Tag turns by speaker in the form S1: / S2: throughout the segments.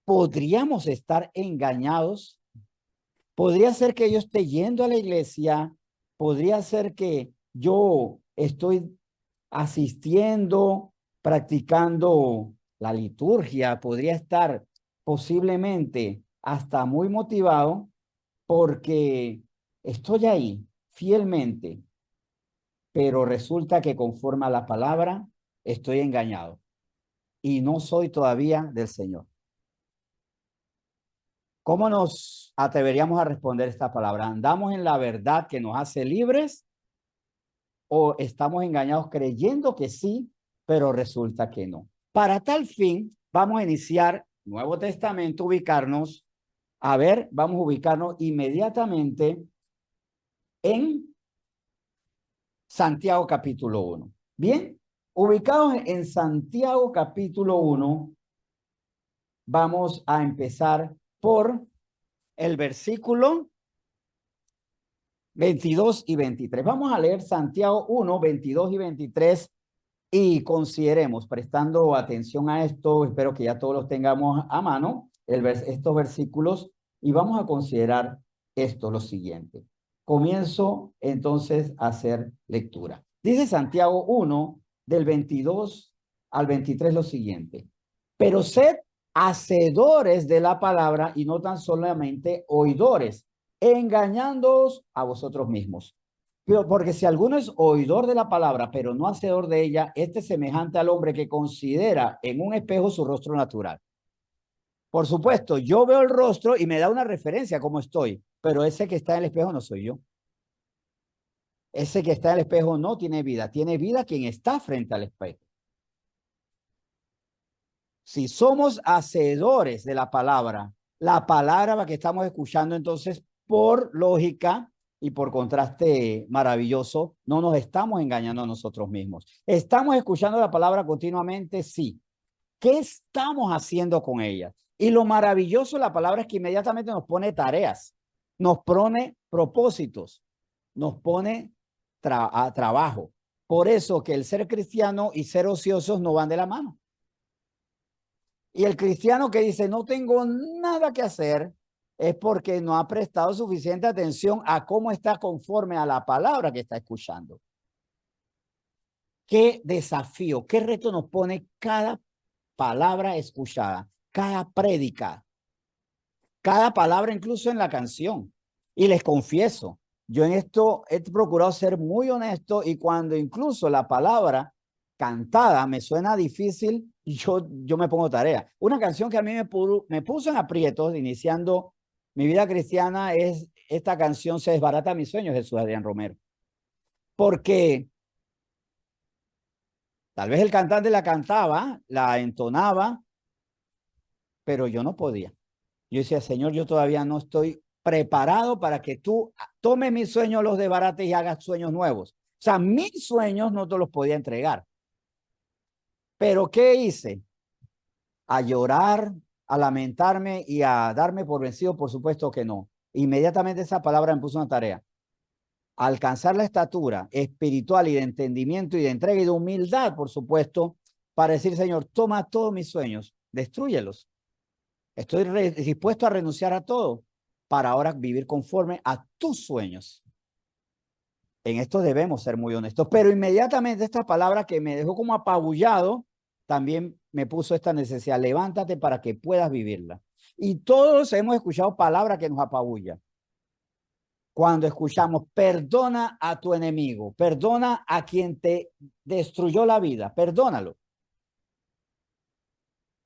S1: ¿podríamos estar engañados? Podría ser que yo esté yendo a la iglesia, podría ser que yo estoy asistiendo, practicando la liturgia, podría estar posiblemente hasta muy motivado porque estoy ahí fielmente, pero resulta que conforme a la palabra estoy engañado y no soy todavía del Señor. ¿Cómo nos atreveríamos a responder esta palabra? ¿Andamos en la verdad que nos hace libres o estamos engañados creyendo que sí, pero resulta que no? Para tal fin, vamos a iniciar Nuevo Testamento, vamos a ubicarnos inmediatamente en Santiago capítulo 1. Bien, ubicados en Santiago capítulo 1, vamos a empezar por el versículo 22 y 23. Vamos a leer Santiago 1, 22 y 23 y consideremos, prestando atención a esto, espero que ya todos los tengamos a mano, estos versículos, y vamos a considerar esto, lo siguiente. Comienzo entonces a hacer lectura. Dice Santiago 1, del 22 al 23 lo siguiente. Pero sed hacedores de la palabra y no tan solamente oidores, engañándoos a vosotros mismos. Porque si alguno es oidor de la palabra, pero no hacedor de ella, este es semejante al hombre que considera en un espejo su rostro natural. Por supuesto, yo veo el rostro y me da una referencia a cómo estoy, pero ese que está en el espejo no soy yo. Ese que está en el espejo no tiene vida quien está frente al espejo. Si somos hacedores de la palabra que estamos escuchando, entonces, por lógica y por contraste maravilloso, no nos estamos engañando a nosotros mismos. ¿Estamos escuchando la palabra continuamente? Sí. ¿Qué estamos haciendo con ella? Y lo maravilloso de la palabra es que inmediatamente nos pone tareas, nos pone propósitos, nos pone trabajo. Por eso que el ser cristiano y ser ociosos no van de la mano. Y el cristiano que dice, no tengo nada que hacer, es porque no ha prestado suficiente atención a cómo está conforme a la palabra que está escuchando. Qué desafío, qué reto nos pone cada palabra escuchada, cada prédica, cada palabra incluso en la canción. Y les confieso, yo en esto he procurado ser muy honesto y cuando incluso la palabra cantada me suena difícil, yo me pongo tarea. Una canción que a mí me puso en aprietos iniciando mi vida cristiana es esta canción Se desbarata mis sueños, Jesús Adrián Romero. Porque tal vez el cantante la cantaba, la entonaba, pero yo no podía. Yo decía, Señor, yo todavía no estoy preparado para que tú tomes mis sueños, los desbarates y hagas sueños nuevos. O sea, mis sueños no te los podía entregar. Pero ¿qué hice? A llorar, a lamentarme y a darme por vencido, por supuesto que no. Inmediatamente esa palabra me puso una tarea. Alcanzar la estatura espiritual y de entendimiento y de entrega y de humildad, por supuesto, para decir, Señor, toma todos mis sueños, destrúyelos. Estoy dispuesto a renunciar a todo para ahora vivir conforme a tus sueños. En esto debemos ser muy honestos, pero inmediatamente esta palabra que me dejó como apabullado, también me puso esta necesidad, levántate para que puedas vivirla. Y todos hemos escuchado palabras que nos apabullan. Cuando escuchamos, perdona a tu enemigo, perdona a quien te destruyó la vida, perdónalo.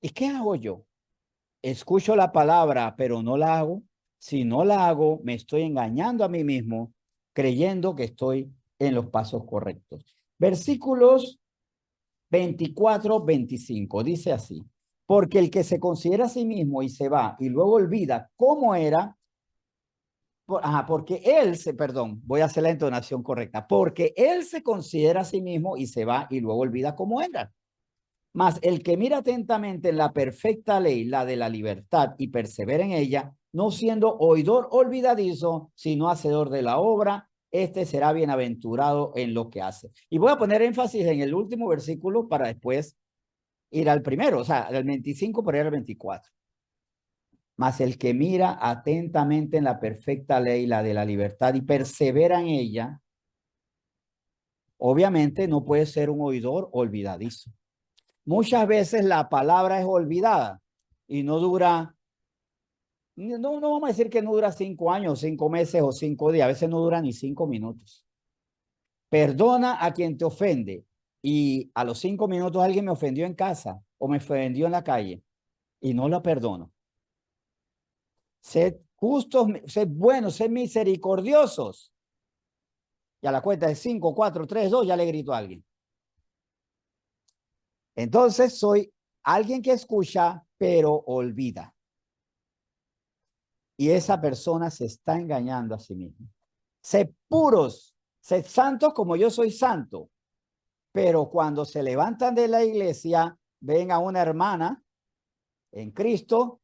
S1: ¿Y qué hago yo? Escucho la palabra, pero no la hago. Si no la hago, me estoy engañando a mí mismo, creyendo que estoy en los pasos correctos. Versículos 24, 25, dice así. Porque el que se considera a sí mismo y se va y luego olvida cómo era, voy a hacer la entonación correcta. Porque él se considera a sí mismo y se va y luego olvida cómo era. Mas el que mira atentamente en la perfecta ley, la de la libertad, y persevera en ella, no siendo oidor olvidadizo, sino hacedor de la obra, este será bienaventurado en lo que hace. Y voy a poner énfasis en el último versículo para después ir al primero, o sea, del 25 para ir al 24. Mas el que mira atentamente en la perfecta ley, la de la libertad, y persevera en ella, obviamente no puede ser un oidor olvidadizo. Muchas veces la palabra es olvidada y no dura, no vamos a decir que no dura 5 años, 5 meses o 5 días, a veces no dura ni 5 minutos. Perdona a quien te ofende y a los 5 minutos alguien me ofendió en casa o me ofendió en la calle y no lo perdono. Sed justos, sed buenos, sed misericordiosos. Y a la cuenta de 5, 4, 3, 2 ya le grito a alguien. Entonces soy alguien que escucha, pero olvida. Y esa persona se está engañando a sí misma. Sed puros, sed santos como yo soy santo. Pero cuando se levantan de la iglesia, ven a una hermana en Cristo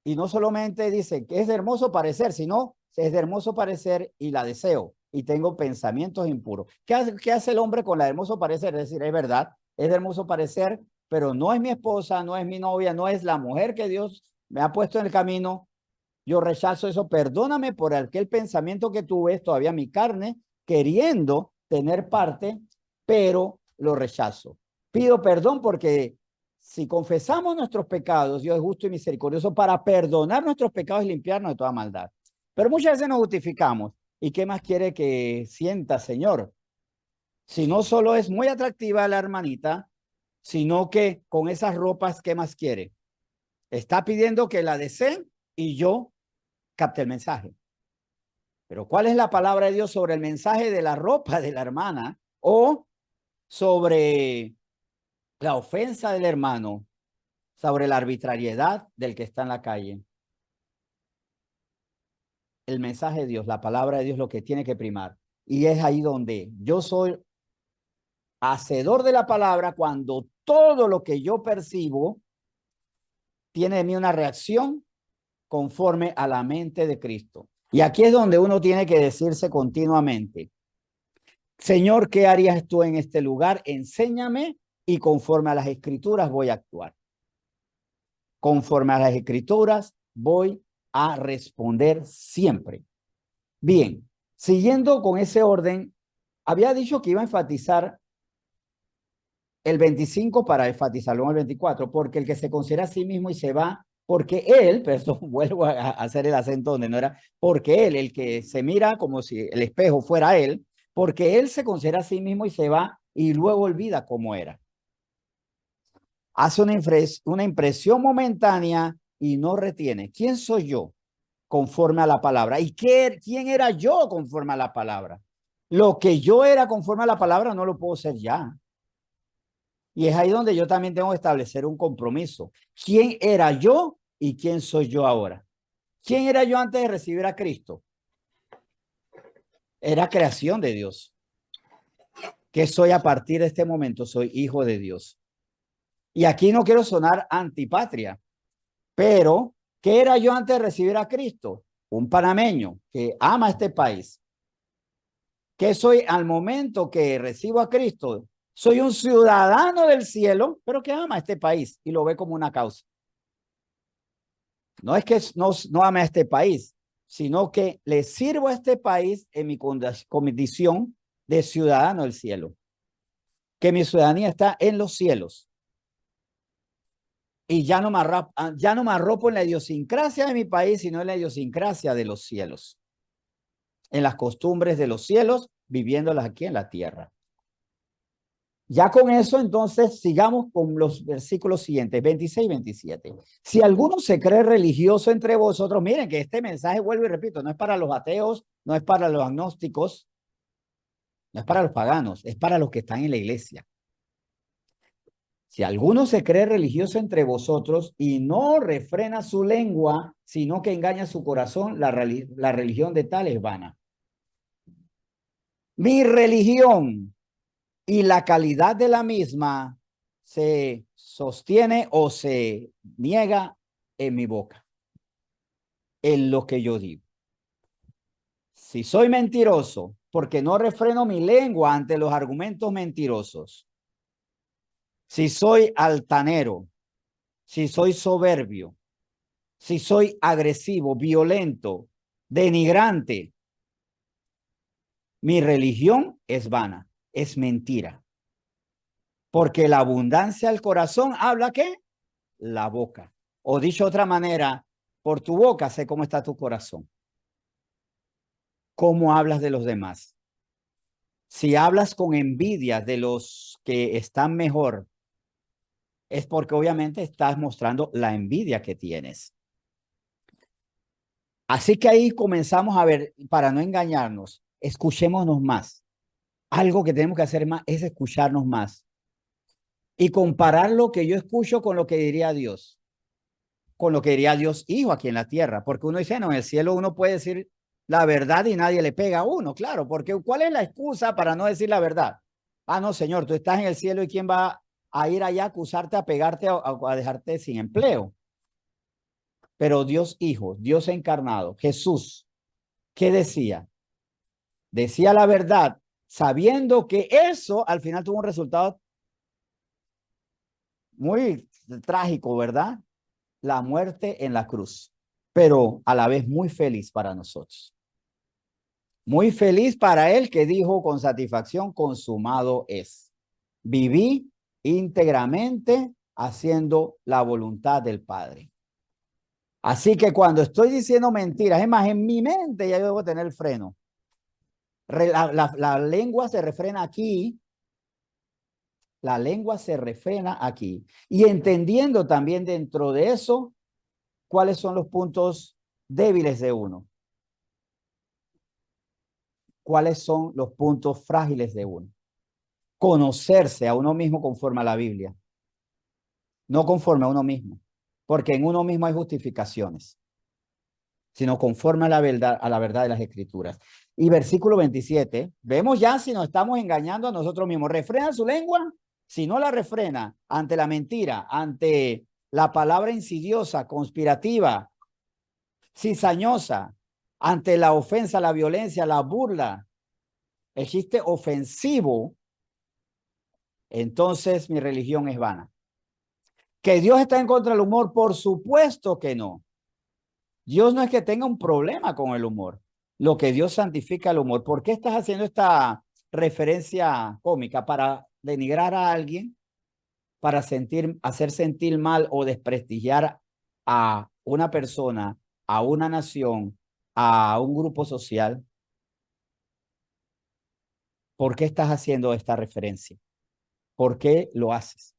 S1: y no solamente dicen que es de hermoso parecer, sino es de hermoso parecer y la deseo y tengo pensamientos impuros. ¿Qué hace el hombre con la de hermoso parecer? Es decir, es verdad, es de hermoso parecer, pero no es mi esposa, no es mi novia, no es la mujer que Dios me ha puesto en el camino. Yo rechazo eso. Perdóname por aquel pensamiento que tuve, todavía mi carne, queriendo tener parte, pero lo rechazo. Pido perdón porque si confesamos nuestros pecados, Dios es justo y misericordioso para perdonar nuestros pecados y limpiarnos de toda maldad. Pero muchas veces nos justificamos. ¿Y qué más quiere que sienta, Señor? Si no solo es muy atractiva la hermanita, sino que con esas ropas, ¿qué más quiere? Está pidiendo que la deseen y yo capte el mensaje. Pero ¿cuál es la palabra de Dios sobre el mensaje de la ropa de la hermana o sobre la ofensa del hermano, sobre la arbitrariedad del que está en la calle? El mensaje de Dios, la palabra de Dios, lo que tiene que primar. Y es ahí donde yo soy hacedor de la palabra cuando todo lo que yo percibo tiene de mí una reacción conforme a la mente de Cristo. Y aquí es donde uno tiene que decirse continuamente, Señor, ¿qué harías tú en este lugar? Enséñame y conforme a las escrituras voy a actuar. Conforme a las escrituras voy a responder siempre. Bien, siguiendo con ese orden, había dicho que iba a enfatizar el 25 para enfatizarlo en el 24, porque el que se considera a sí mismo y se va, porque él, perdón, vuelvo a hacer el acento donde no era, porque él, el que se mira como si el espejo fuera él, porque él se considera a sí mismo y se va y luego olvida cómo era. Hace una impresión momentánea y no retiene. ¿Quién soy yo conforme a la palabra? ¿Y quién era yo conforme a la palabra? Lo que yo era conforme a la palabra no lo puedo ser ya. Y es ahí donde yo también tengo que establecer un compromiso. ¿Quién era yo y quién soy yo ahora? ¿Quién era yo antes de recibir a Cristo? Era creación de Dios. ¿Qué soy a partir de este momento? Soy hijo de Dios. Y aquí no quiero sonar antipatria, pero ¿qué era yo antes de recibir a Cristo? Un panameño que ama este país. ¿Qué soy al momento que recibo a Cristo? Soy un ciudadano del cielo, pero que ama este país y lo ve como una causa. No es que no ame a este país, sino que le sirvo a este país en mi condición de ciudadano del cielo. Que mi ciudadanía está en los cielos. Y ya no me arropo en la idiosincrasia de mi país, sino en la idiosincrasia de los cielos. En las costumbres de los cielos, viviéndolas aquí en la tierra. Ya con eso, entonces, sigamos con los versículos siguientes, 26 y 27. Si alguno se cree religioso entre vosotros, miren que este mensaje, vuelvo y repito, no es para los ateos, no es para los agnósticos, no es para los paganos, es para los que están en la iglesia. Si alguno se cree religioso entre vosotros y no refrena su lengua, sino que engaña su corazón, la religión de tal es vana. Mi religión y la calidad de la misma se sostiene o se niega en mi boca, en lo que yo digo. Si soy mentiroso, porque no refreno mi lengua ante los argumentos mentirosos, si soy altanero, si soy soberbio, si soy agresivo, violento, denigrante, mi religión es vana, es mentira. Porque la abundancia del corazón habla ¿qué? La boca. O dicho de otra manera, por tu boca sé cómo está tu corazón. ¿Cómo hablas de los demás? Si hablas con envidia de los que están mejor, es porque obviamente estás mostrando la envidia que tienes. Así que ahí comenzamos a ver, para no engañarnos, escuchémonos más. Algo que tenemos que hacer más es escucharnos más y comparar lo que yo escucho con lo que diría Dios, con lo que diría Dios Hijo aquí en la tierra, porque uno dice, no, en el cielo uno puede decir la verdad y nadie le pega a uno, claro, porque ¿cuál es la excusa para no decir la verdad? Ah, no, Señor, tú estás en el cielo y ¿quién va a ir allá a acusarte, a pegarte, a dejarte sin empleo? Pero Dios Hijo, Dios encarnado, Jesús, ¿qué decía? Decía la verdad, sabiendo que eso al final tuvo un resultado muy trágico, ¿verdad? La muerte en la cruz, pero a la vez muy feliz para nosotros. Muy feliz para él que dijo con satisfacción, consumado es. Viví íntegramente haciendo la voluntad del Padre. Así que cuando estoy diciendo mentiras, es más, en mi mente ya yo debo tener el freno. La lengua se refrena aquí, la lengua se refrena aquí. Y entendiendo también dentro de eso, cuáles son los puntos débiles de uno. Cuáles son los puntos frágiles de uno. Conocerse a uno mismo conforme a la Biblia, no conforme a uno mismo, porque en uno mismo hay justificaciones, sino conforme a la verdad de las Escrituras. Y versículo 27, vemos ya si nos estamos engañando a nosotros mismos. ¿Refrena su lengua? Si no la refrena ante la mentira, ante la palabra insidiosa, conspirativa, cizañosa, ante la ofensa, la violencia, la burla, el chiste ofensivo, entonces mi religión es vana. ¿Que Dios está en contra del humor? Por supuesto que no. Dios no es que tenga un problema con el humor. Lo que Dios santifica el humor. ¿Por qué estás haciendo esta referencia cómica? ¿Para denigrar a alguien? ¿Para hacer sentir mal o desprestigiar a una persona, a una nación, a un grupo social? ¿Por qué estás haciendo esta referencia? ¿Por qué lo haces?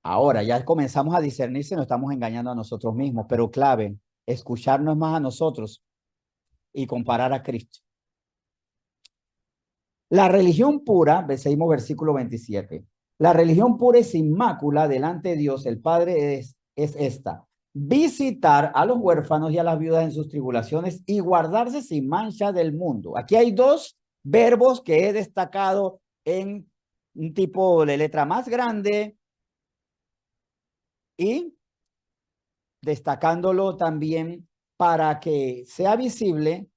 S1: Ahora ya comenzamos a discernir si nos estamos engañando a nosotros mismos, pero clave, escucharnos más a nosotros y comparar a Cristo. La religión pura, seguimos versículo 27, la religión pura y sin mácula delante de Dios, el Padre, es esta: visitar a los huérfanos y a las viudas en sus tribulaciones y guardarse sin mancha del mundo. Aquí hay dos verbos que he destacado en un tipo de letra más grande y destacándolo también para que sea visible,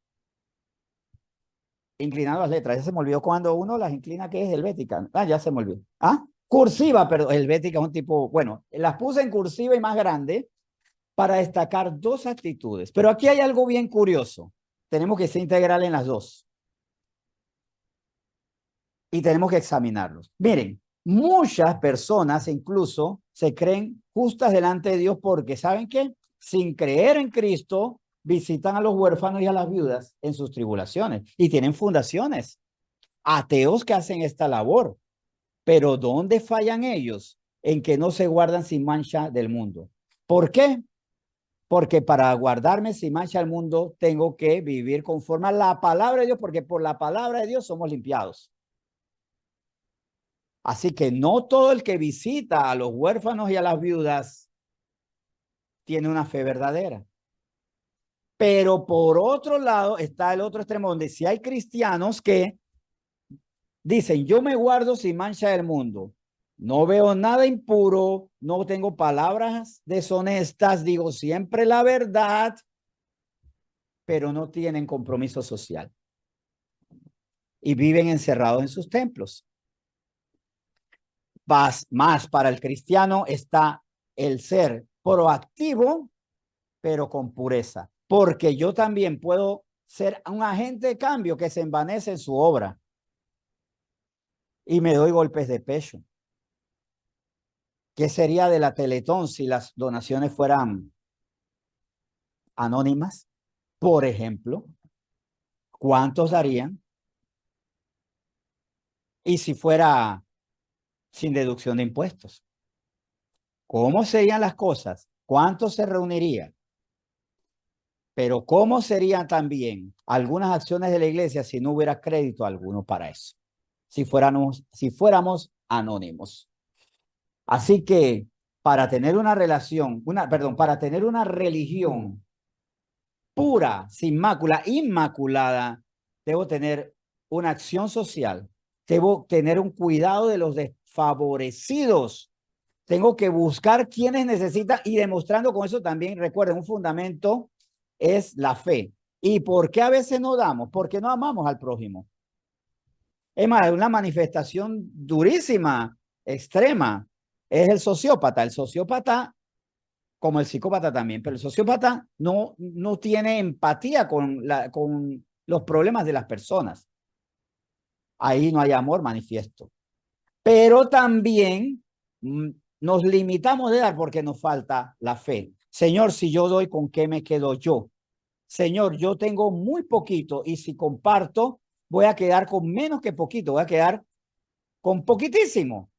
S1: inclinando las letras. Ya se me olvidó cuando uno las inclina, que es helvética. Ah, ya se me olvidó. Ah, cursiva, pero helvética es un tipo, bueno, las puse en cursiva y más grande para destacar dos actitudes. Pero aquí hay algo bien curioso. Tenemos que ser integral en las dos. Y tenemos que examinarlos. Miren, muchas personas incluso se creen justas delante de Dios porque, ¿saben qué? Sin creer en Cristo, visitan a los huérfanos y a las viudas en sus tribulaciones y tienen fundaciones. Ateos que hacen esta labor. Pero ¿dónde fallan ellos? En que no se guardan sin mancha del mundo. ¿Por qué? Porque para guardarme sin mancha del mundo tengo que vivir conforme a la palabra de Dios, porque por la palabra de Dios somos limpiados. Así que no todo el que visita a los huérfanos y a las viudas tiene una fe verdadera. Pero por otro lado está el otro extremo, donde si hay cristianos que dicen, yo me guardo sin mancha del mundo, no veo nada impuro, no tengo palabras deshonestas, digo siempre la verdad, pero no tienen compromiso social y viven encerrados en sus templos. Más para el cristiano está el ser proactivo, pero con pureza. Porque yo también puedo ser un agente de cambio que se envanece en su obra y me doy golpes de pecho. ¿Qué sería de la Teletón si las donaciones fueran anónimas? Por ejemplo, ¿cuántos darían? Y si fuera sin deducción de impuestos, ¿cómo serían las cosas? ¿Cuántos se reunirían? Pero ¿cómo serían también algunas acciones de la iglesia si no hubiera crédito alguno para eso? Si fuéramos anónimos. Así que para tener una relación, para tener una religión pura, sin mácula, inmaculada, debo tener una acción social, debo tener un cuidado de los desfavorecidos, tengo que buscar quienes necesitan y demostrando con eso también, recuerden, un fundamento es la fe. ¿Y por qué a veces no damos? Porque no amamos al prójimo. Es más, una manifestación durísima, extrema, es el sociópata. El sociópata, como el psicópata también, pero el sociópata no tiene empatía con los problemas de las personas. Ahí no hay amor manifiesto. Pero también nos limitamos de dar porque nos falta la fe. Señor, si yo doy, ¿con qué me quedo yo? Señor, yo tengo muy poquito y si comparto, voy a quedar con menos que poquito, voy a quedar con poquitísimo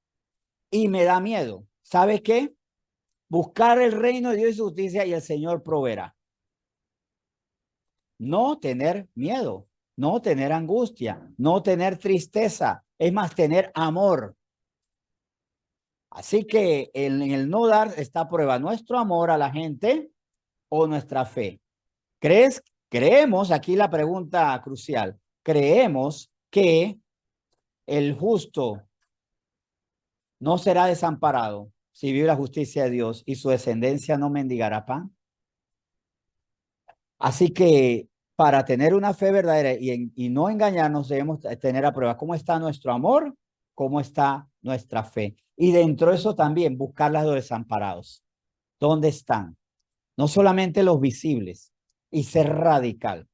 S1: y me da miedo. ¿Sabes qué? Buscar el reino de Dios y su justicia y el Señor proveerá. No tener miedo, no tener angustia, no tener tristeza, es más, tener amor. Así que en el no dar está a prueba nuestro amor a la gente o nuestra fe. Creemos, aquí la pregunta crucial, creemos que el justo no será desamparado si vive la justicia de Dios y su descendencia no mendigará pan. Así que para tener una fe verdadera y no engañarnos, debemos tener a prueba cómo está nuestro amor, cómo está nuestra fe. Y dentro de eso también buscar los desamparados. ¿Dónde están? No solamente los visibles y ser radical.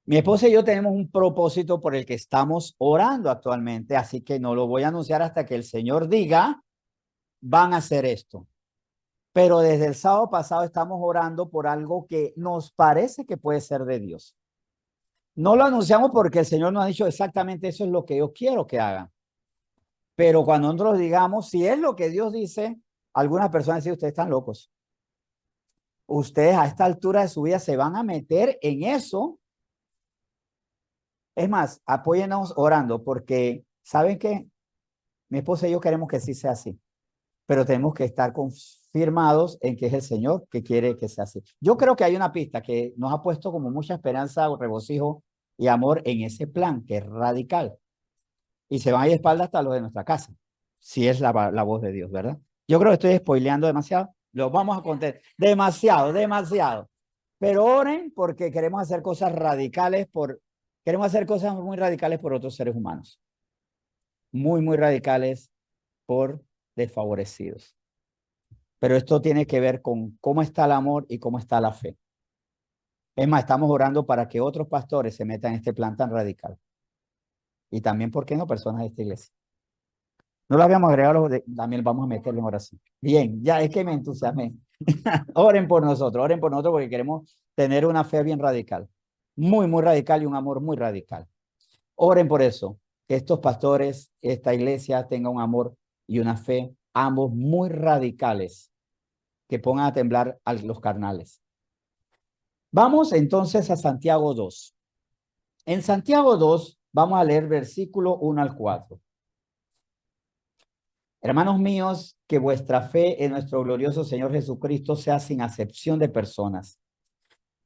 S1: Mi esposa y yo tenemos un propósito por el que estamos orando actualmente, así que no lo voy a anunciar hasta que el Señor diga, van a hacer esto. Pero desde el sábado pasado estamos orando por algo que nos parece que puede ser de Dios. No lo anunciamos porque el Señor nos ha dicho exactamente eso es lo que yo quiero que hagan. Pero cuando nosotros digamos, si es lo que Dios dice, algunas personas dicen, ustedes están locos. Ustedes a esta altura de su vida se van a meter en eso. Es más, apóyennos orando porque, ¿saben qué? Mi esposa y yo queremos que sí sea así, pero tenemos que estar confirmados en que es el Señor que quiere que sea así. Yo creo que hay una pista que nos ha puesto como mucha esperanza, regocijo y amor en ese plan, que es radical. Y se van a ir espaldas hasta los de nuestra casa, si es la voz de Dios, ¿verdad? Yo creo que estoy spoileando demasiado. Lo vamos a contar. Demasiado, demasiado. Pero oren porque queremos hacer cosas radicales queremos hacer cosas muy radicales por otros seres humanos. Muy, muy radicales por desfavorecidos. Pero esto tiene que ver con cómo está el amor y cómo está la fe. Es más, estamos orando para que otros pastores se metan en este plan tan radical. Y también, ¿por qué no? Personas de esta iglesia. No lo habíamos agregado, también vamos a meterlo en oración. Bien, ya es que me entusiasmé. oren por nosotros porque queremos tener una fe bien radical. Muy, muy radical y un amor muy radical. Oren por eso, que estos pastores, esta iglesia tenga un amor y una fe, ambos muy radicales, que pongan a temblar a los carnales. Vamos entonces a Santiago 2. En Santiago 2 vamos a leer versículo 1 al 4. Hermanos míos, que vuestra fe en nuestro glorioso Señor Jesucristo sea sin acepción de personas.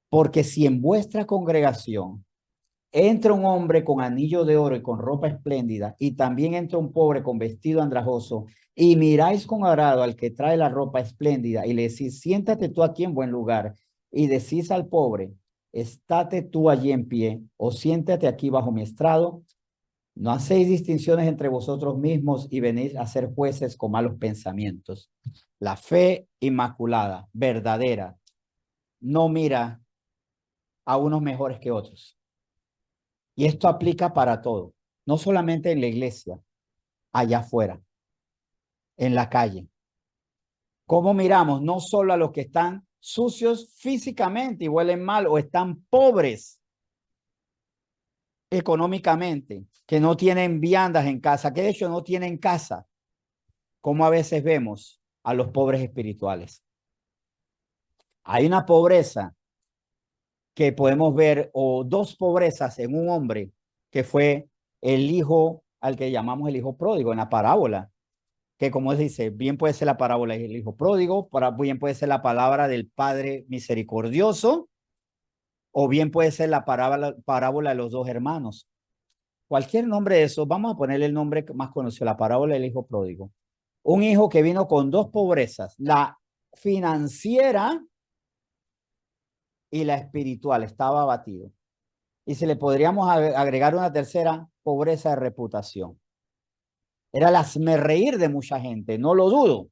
S1: Porque si en vuestra congregación entra un hombre con anillo de oro y con ropa espléndida, y también entra un pobre con vestido andrajoso, y miráis con agrado al que trae la ropa espléndida, y le decís, siéntate tú aquí en buen lugar, y decís al pobre, estate tú allí en pie, o siéntate aquí bajo mi estrado, No hacéis distinciones entre vosotros mismos y venís a ser jueces con malos pensamientos. La fe inmaculada, verdadera, no mira a unos mejores que otros. Y esto aplica para todo, no solamente en la iglesia, allá afuera, en la calle. ¿Cómo miramos? No solo a los que están sucios físicamente y huelen mal o están pobres económicamente, que no tienen viandas en casa, que de hecho no tienen casa, como a veces vemos a los pobres espirituales. Hay una pobreza que podemos ver, o dos pobrezas en un hombre, que fue el hijo al que llamamos el hijo pródigo en la parábola, que como dice, bien puede ser la parábola del hijo pródigo, bien puede ser la palabra del Padre misericordioso, o bien puede ser la parábola de los dos hermanos. Cualquier nombre de esos, vamos a ponerle el nombre más conocido, la parábola del hijo pródigo. Un hijo que vino con dos pobrezas, la financiera y la espiritual, estaba abatido. Y si le podríamos agregar una tercera, pobreza de reputación. Era el hazmerreír de mucha gente, no lo dudo.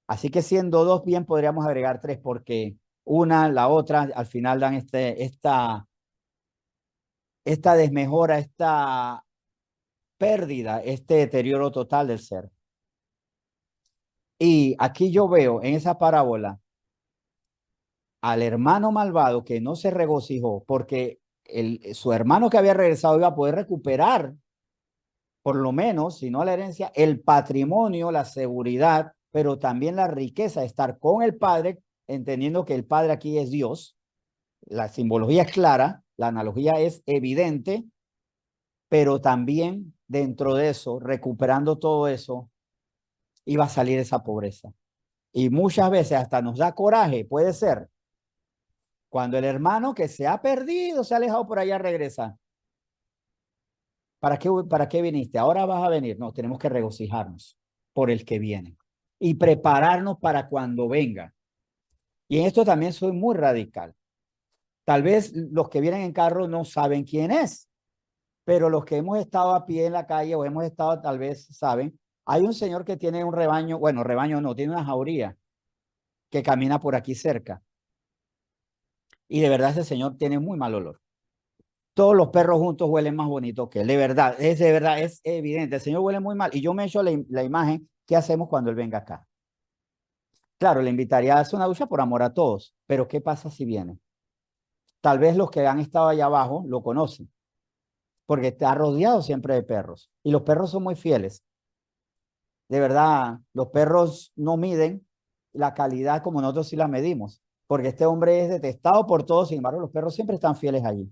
S1: Así que siendo dos, bien podríamos agregar tres, porque una, la otra, al final dan esta desmejora, esta pérdida, este deterioro total del ser. Y aquí yo veo en esa parábola al hermano malvado que no se regocijó porque su hermano que había regresado iba a poder recuperar, por lo menos, si no la herencia, el patrimonio, la seguridad, pero también la riqueza de estar con el Padre, entendiendo que el Padre aquí es Dios. La simbología es clara, la analogía es evidente, pero también dentro de eso, recuperando todo eso, iba a salir esa pobreza. Y muchas veces hasta nos da coraje, puede ser, cuando el hermano que se ha perdido, se ha alejado por allá, regresa. Para qué viniste? Ahora vas a venir. No, tenemos que regocijarnos por el que viene y prepararnos para cuando venga. Y en esto también soy muy radical. Tal vez los que vienen en carro no saben quién es, pero los que hemos estado a pie en la calle o hemos estado, tal vez saben, hay un señor que tiene un rebaño, bueno, rebaño no, tiene una jauría que camina por aquí cerca. Y de verdad ese señor tiene muy mal olor. Todos los perros juntos huelen más bonito que él, de verdad, es evidente. El señor huele muy mal y yo me echo la imagen, ¿qué hacemos cuando él venga acá? Claro, le invitaría a hacer una ducha por amor a todos, pero ¿qué pasa si viene? Tal vez los que han estado allá abajo lo conocen, porque está rodeado siempre de perros y los perros son muy fieles. De verdad, los perros no miden la calidad como nosotros sí la medimos, porque este hombre es detestado por todos, sin embargo, los perros siempre están fieles allí.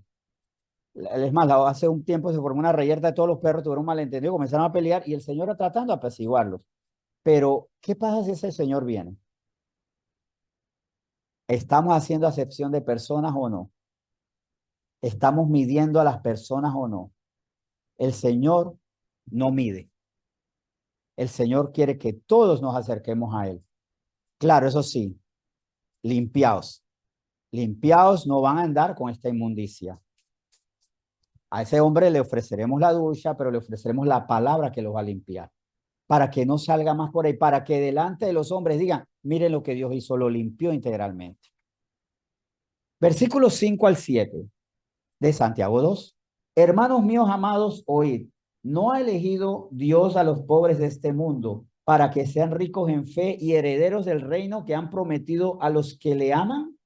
S1: Es más, hace un tiempo se formó una reyerta de todos los perros, tuvieron un malentendido, comenzaron a pelear y el señor tratando de apaciguarlos. Pero, ¿qué pasa si ese señor viene? ¿Estamos haciendo acepción de personas o no? ¿Estamos midiendo a las personas o no? El Señor no mide. El Señor quiere que todos nos acerquemos a Él. Claro, eso sí, limpiaos. Limpiaos, no van a andar con esta inmundicia. A ese hombre le ofreceremos la ducha, pero le ofreceremos la palabra que lo va a limpiar, para que no salga más por ahí, para que delante de los hombres digan, miren lo que Dios hizo, lo limpió integralmente. Versículos 5 al 7 de Santiago 2. Hermanos míos amados, oíd, ¿no ha elegido Dios a los pobres de este mundo para que sean ricos en fe y herederos del reino que han prometido a los que le aman?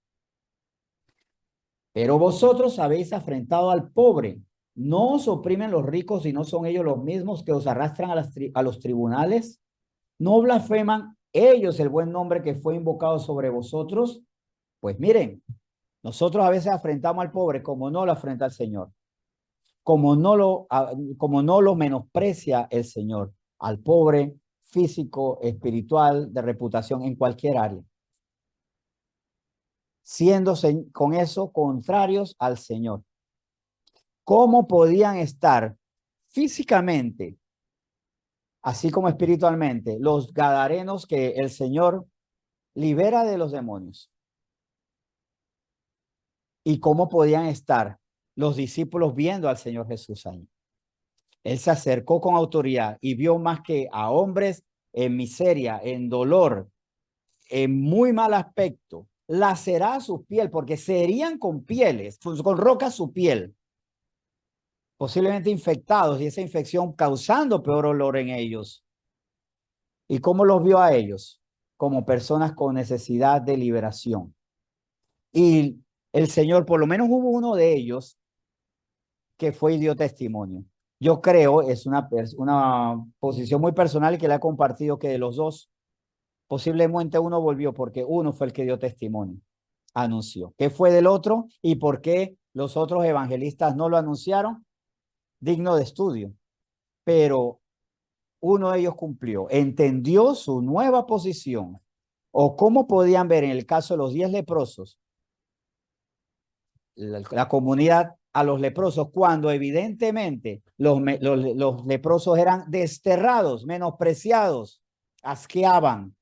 S1: Pero vosotros habéis afrentado al pobre. ¿No os oprimen los ricos y no son ellos los mismos que os arrastran a los tribunales? ¿No blasfeman ellos el buen nombre que fue invocado sobre vosotros? Pues miren, nosotros a veces afrentamos al pobre como no lo afrenta el Señor, como no lo menosprecia el Señor, al pobre físico, espiritual, de reputación en cualquier área, siendo con eso contrarios al Señor. ¿Cómo podían estar físicamente, así como espiritualmente, los gadarenos que el Señor libera de los demonios? ¿Y cómo podían estar los discípulos viendo al Señor Jesús ahí. Él se acercó con autoridad y vio más que a hombres en miseria, en dolor, en muy mal aspecto, lacerada su piel, porque se herían con pieles, con rocas su piel, posiblemente infectados y esa infección causando peor olor en ellos. ¿Y cómo los vio a ellos? Como personas con necesidad de liberación. Y el Señor, por lo menos hubo uno de ellos que fue y dio testimonio. Yo creo, es una posición muy personal y que le he compartido, que de los dos, posiblemente uno volvió porque uno fue el que dio testimonio, anunció. ¿Qué fue del otro y por qué los otros evangelistas no lo anunciaron? Digno de estudio. Pero uno de ellos cumplió, entendió su nueva posición. O cómo podían ver en el caso de los 10 leprosos, la comunidad a los leprosos, cuando evidentemente los leprosos eran desterrados, menospreciados, asqueaban.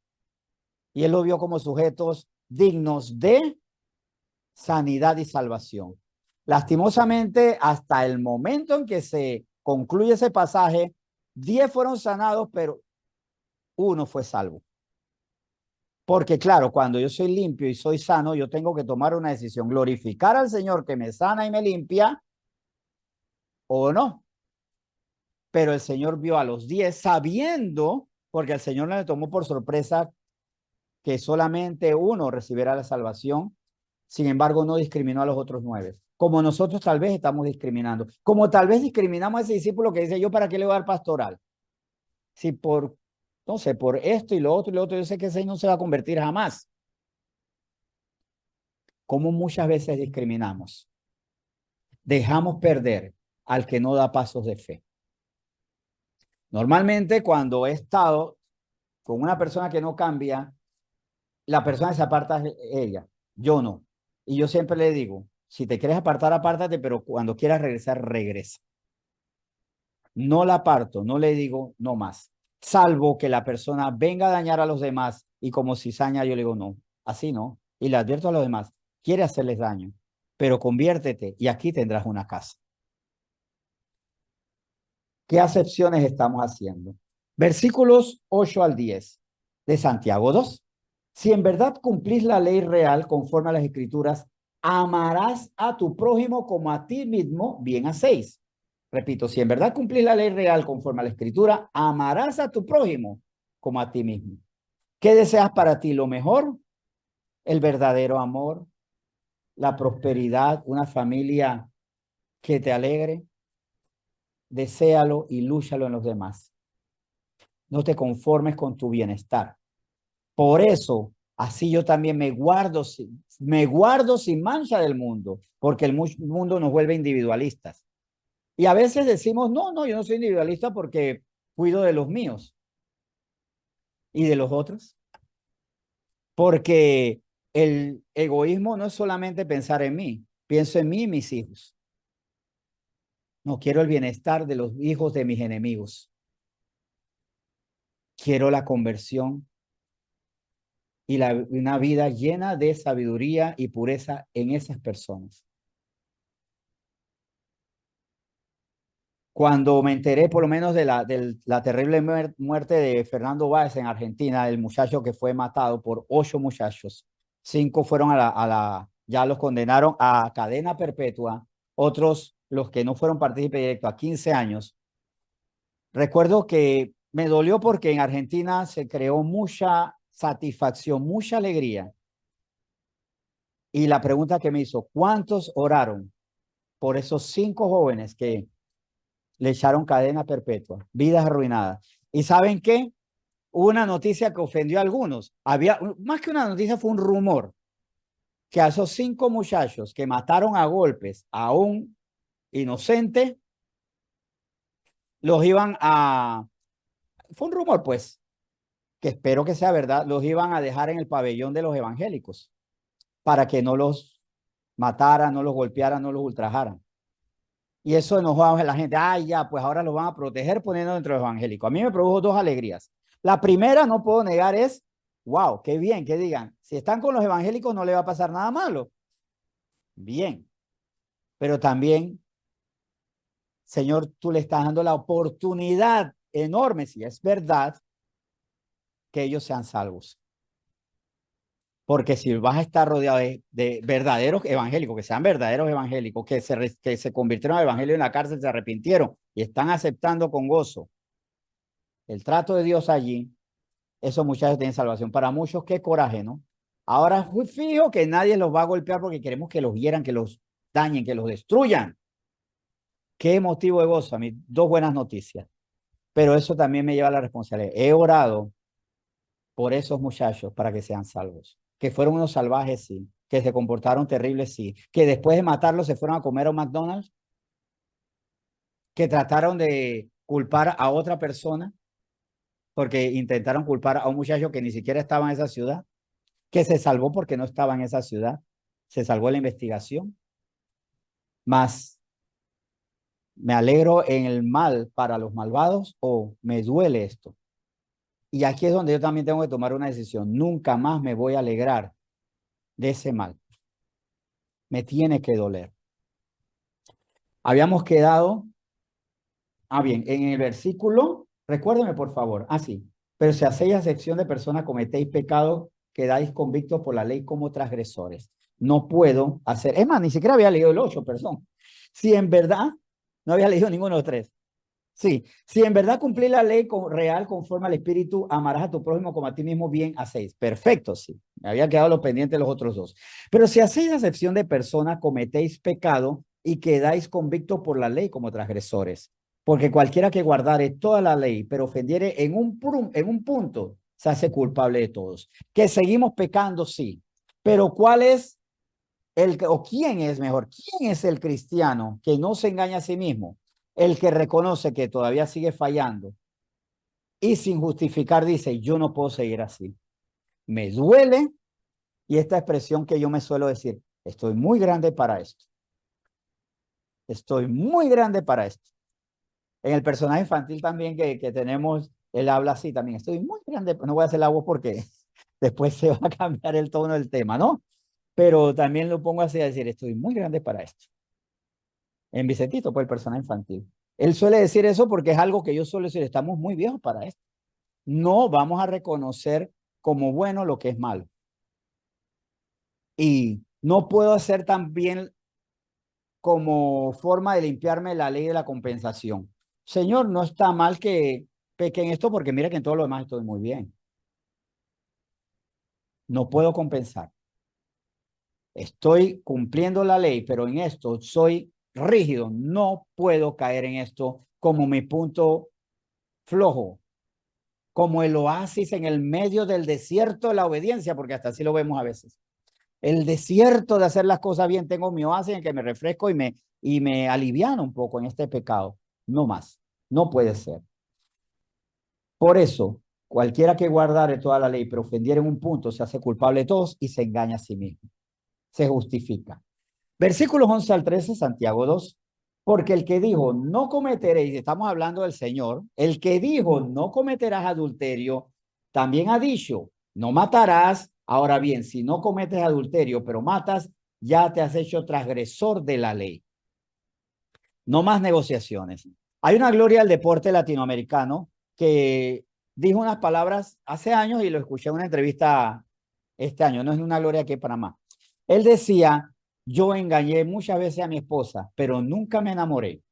S1: Y él lo vio como sujetos dignos de sanidad y salvación. Lastimosamente, hasta el momento en que se concluye ese pasaje, 10 fueron sanados, pero uno fue salvo. Porque claro, cuando yo soy limpio y soy sano, yo tengo que tomar una decisión, glorificar al Señor que me sana y me limpia o no. Pero el Señor vio a los 10 sabiendo, porque el Señor no le tomó por sorpresa que solamente uno recibiera la salvación. Sin embargo, no discriminó a los otros 9, como nosotros tal vez estamos discriminando, como tal vez discriminamos a ese discípulo que dice: yo para qué le voy a dar pastoral, si por, no sé, por esto y lo otro, yo sé que ese no se va a convertir jamás. Como muchas veces discriminamos, dejamos perder al que no da pasos de fe. Normalmente cuando he estado con una persona que no cambia, la persona se aparta de ella, yo no. Y yo siempre le digo: si te quieres apartar, apártate, pero cuando quieras regresar, regresa. No la aparto, no le digo no más, salvo que la persona venga a dañar a los demás y como cizaña yo le digo no, así no. Y le advierto a los demás: quiere hacerles daño, pero conviértete y aquí tendrás una casa. ¿Qué acepciones estamos haciendo? Versículos 8 al 10 de Santiago 2. Si en verdad cumplís la ley real conforme a las escrituras, amarás a tu prójimo como a ti mismo, bien hacéis. Repito, si en verdad cumplís la ley real conforme a la escritura, amarás a tu prójimo como a ti mismo. ¿Qué deseas para ti? Lo mejor, el verdadero amor, la prosperidad, una familia que te alegre. Deséalo y lúchalo en los demás. No te conformes con tu bienestar. Por eso, así yo también me guardo sin mancha del mundo, porque el mundo nos vuelve individualistas. Y a veces decimos: no, yo no soy individualista porque cuido de los míos y de los otros. Porque el egoísmo no es solamente pensar en mí, pienso en mí y mis hijos. No quiero el bienestar de los hijos de mis enemigos. Quiero la conversión y una vida llena de sabiduría y pureza en esas personas. Cuando me enteré por lo menos de la terrible muerte de Fernando Báez en Argentina, el muchacho que fue matado por 8 muchachos, 5 fueron ya los condenaron a cadena perpetua, otros, los que no fueron partícipes directos, a 15 años. Recuerdo que me dolió porque en Argentina se creó mucha satisfacción, mucha alegría. Y la pregunta que me hizo: ¿cuántos oraron por esos 5 jóvenes que le echaron cadena perpetua, vidas arruinadas? ¿Y saben qué? Hubo una noticia que ofendió a algunos. Más que una noticia, fue un rumor, que a esos 5 muchachos que mataron a golpes a un inocente, los iban a... Fue un rumor, pues, que espero que sea verdad, los iban a dejar en el pabellón de los evangélicos para que no los mataran, no los golpearan, no los ultrajaran. Y eso enojó a la gente. Ay, ya, pues ahora los van a proteger poniendo dentro de los evangélicos. A mí me produjo 2 alegrías. La primera, no puedo negar, es: wow, qué bien, que digan, si están con los evangélicos no le va a pasar nada malo. Bien. Pero también, Señor, tú le estás dando la oportunidad enorme, si es verdad, que ellos sean salvos. Porque si vas a estar rodeado de verdaderos evangélicos, que sean verdaderos evangélicos, que se convirtieron al evangelio en la cárcel, se arrepintieron y están aceptando con gozo el trato de Dios allí, esos muchachos tienen salvación. Para muchos, qué coraje, ¿no? Ahora fui fijo que nadie los va a golpear porque queremos que los hieran, que los dañen, que los destruyan. Qué motivo de gozo. A mí, dos buenas noticias. Pero eso también me lleva a la responsabilidad. He orado por esos muchachos para que sean salvos. Que fueron unos salvajes, sí. Que se comportaron terribles, sí. Que después de matarlos se fueron a comer a un McDonald's. Que trataron de culpar a otra persona porque intentaron culpar a un muchacho que ni siquiera estaba en esa ciudad. Que se salvó porque no estaba en esa ciudad. Se salvó la investigación. Más me alegro en el mal para los malvados o me duele esto. Y aquí es donde yo también tengo que tomar una decisión. Nunca más me voy a alegrar de ese mal. Me tiene que doler. Habíamos quedado, bien, en el versículo, recuérdeme por favor, sí, pero si hacéis acepción de personas, cometéis pecado, quedáis convictos por la ley como transgresores. No puedo hacer, es más, ni siquiera había leído el 8, perdón. Si en verdad, no había leído ninguno de los tres. Sí, si en verdad cumplir la ley real conforme al Espíritu, amarás a tu prójimo como a ti mismo, bien hacéis. Perfecto, sí. Me había quedado lo pendiente de los otros dos. Pero si hacéis acepción de persona, cometéis pecado y quedáis convictos por la ley como transgresores. Porque cualquiera que guardare toda la ley, pero ofendiere en un punto, se hace culpable de todos. Que seguimos pecando, sí. Pero ¿cuál es o quién es mejor? ¿Quién es el cristiano que no se engaña a sí mismo? El que reconoce que todavía sigue fallando y sin justificar dice, yo no puedo seguir así. Me duele, y esta expresión que yo me suelo decir, estoy muy grande para esto. Estoy muy grande para esto. En el personaje infantil también que tenemos, él habla así también, estoy muy grande, no voy a hacer la voz porque después se va a cambiar el tono del tema, ¿no? Pero también lo pongo así a decir, estoy muy grande para esto. En Vicentito, pues el personaje infantil. Él suele decir eso porque es algo que yo suelo decir, estamos muy viejos para esto. No vamos a reconocer como bueno lo que es malo. Y no puedo hacer también como forma de limpiarme la ley de la compensación. Señor, no está mal que peque en esto porque mira que en todo lo demás estoy muy bien. No puedo compensar. Estoy cumpliendo la ley, pero en esto soy rígido. No puedo caer en esto como mi punto flojo, como el oasis en el medio del desierto de la obediencia, porque hasta así lo vemos a veces. El desierto de hacer las cosas bien, tengo mi oasis en que me refresco y me aliviano un poco en este pecado. No más, no puede ser. Por eso, cualquiera que guardare toda la ley, pero ofendiera en un punto, se hace culpable de todos y se engaña a sí mismo. Se justifica. Versículos 11 al 13, Santiago 2. Porque el que dijo, no cometeréis, estamos hablando del Señor, el que dijo, no cometerás adulterio, también ha dicho, no matarás. Ahora bien, si no cometes adulterio, pero matas, ya te has hecho transgresor de la ley. No más negociaciones. Hay una gloria al deporte latinoamericano que dijo unas palabras hace años y lo escuché en una entrevista este año, no es una gloria aquí en Panamá. Él decía, yo engañé muchas veces a mi esposa, pero nunca me enamoré.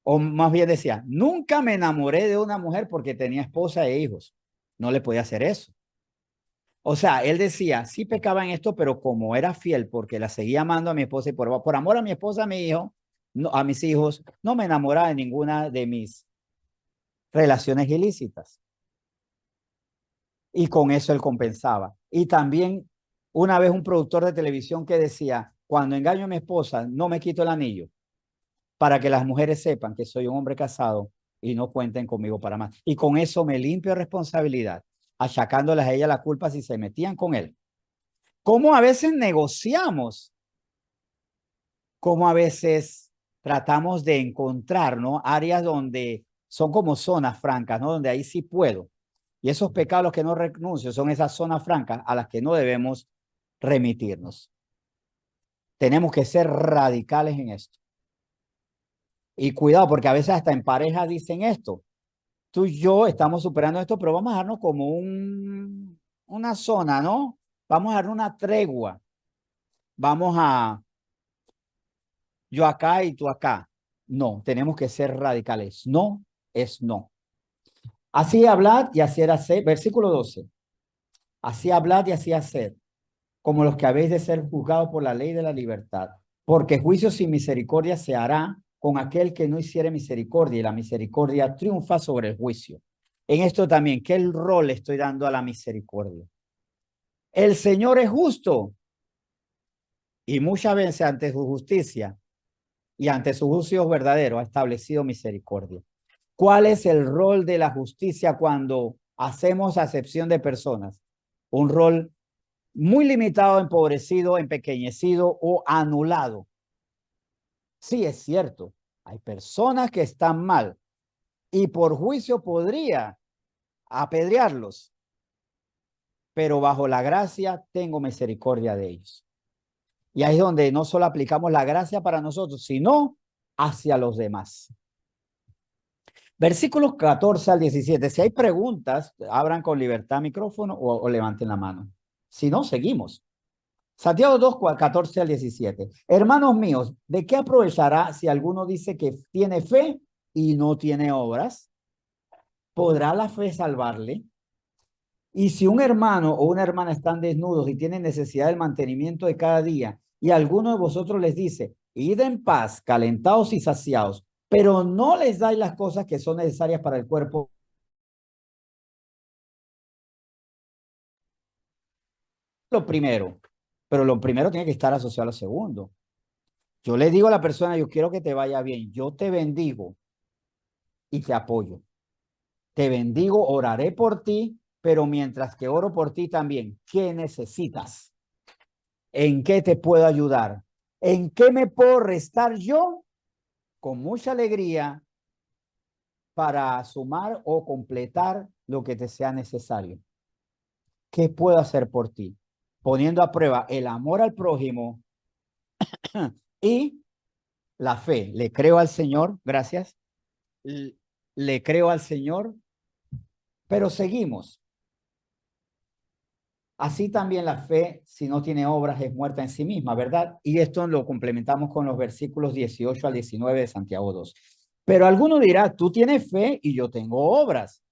S1: O más bien decía, nunca me enamoré de una mujer porque tenía esposa e hijos. No le podía hacer eso. O sea, él decía, sí pecaba en esto, pero como era fiel porque la seguía amando a mi esposa y por amor a mi esposa, a mi hijo, no, a mis hijos, no me enamoraba de ninguna de mis relaciones ilícitas. Y con eso él compensaba. Y también una vez un productor de televisión que decía, cuando engaño a mi esposa, no me quito el anillo para que las mujeres sepan que soy un hombre casado y no cuenten conmigo para más. Y con eso me limpio de responsabilidad, achacándoles a ella la culpa si se metían con él. ¿Cómo a veces negociamos? ¿Cómo a veces tratamos de encontrar, ¿no? Áreas donde son como zonas francas, ¿no? Donde ahí sí puedo. Y esos pecados a los que no renuncio son esas zonas francas a las que no debemos remitirnos. Tenemos que ser radicales en esto. Y cuidado, porque a veces hasta en pareja dicen esto. Tú y yo estamos superando esto, pero vamos a darnos como una zona, ¿no? Vamos a dar una tregua. Vamos a yo acá y tú acá. No, tenemos que ser radicales. No es no. Así hablad y así hacer. Versículo 12. Así hablad y así hacer, como los que habéis de ser juzgados por la ley de la libertad. Porque juicio sin misericordia se hará con aquel que no hiciere misericordia, y la misericordia triunfa sobre el juicio. En esto también, ¿qué rol estoy dando a la misericordia? El Señor es justo y muchas veces ante su justicia y ante su juicio verdadero ha establecido misericordia. ¿Cuál es el rol de la justicia cuando hacemos acepción de personas? Un rol muy limitado, empobrecido, empequeñecido o anulado. Sí, es cierto, hay personas que están mal y por juicio podría apedrearlos, pero bajo la gracia tengo misericordia de ellos. Y ahí es donde no solo aplicamos la gracia para nosotros, sino hacia los demás. Versículos 14 al 17. Si hay preguntas, abran con libertad micrófono o levanten la mano. Si no, seguimos. Santiago 2, 14 al 17. Hermanos míos, ¿de qué aprovechará si alguno dice que tiene fe y no tiene obras? ¿Podrá la fe salvarle? Y si un hermano o una hermana están desnudos y tienen necesidad del mantenimiento de cada día, y alguno de vosotros les dice, id en paz, calentados y saciados, pero no les dais las cosas que son necesarias para el cuerpo, lo primero, pero lo primero tiene que estar asociado a lo segundo. Yo le digo a la persona, yo quiero que te vaya bien, yo te bendigo y te apoyo. Te bendigo, oraré por ti, pero mientras que oro por ti también, ¿qué necesitas? ¿En qué te puedo ayudar? ¿En qué me puedo restar yo? Con mucha alegría para sumar o completar lo que te sea necesario. ¿Qué puedo hacer por ti? Poniendo a prueba el amor al prójimo y la fe. Le creo al Señor, gracias. Le creo al Señor, pero seguimos. Así también la fe, si no tiene obras, es muerta en sí misma, ¿verdad? Y esto lo complementamos con los versículos 18 al 19 de Santiago 2. Pero alguno dirá, tú tienes fe y yo tengo obras.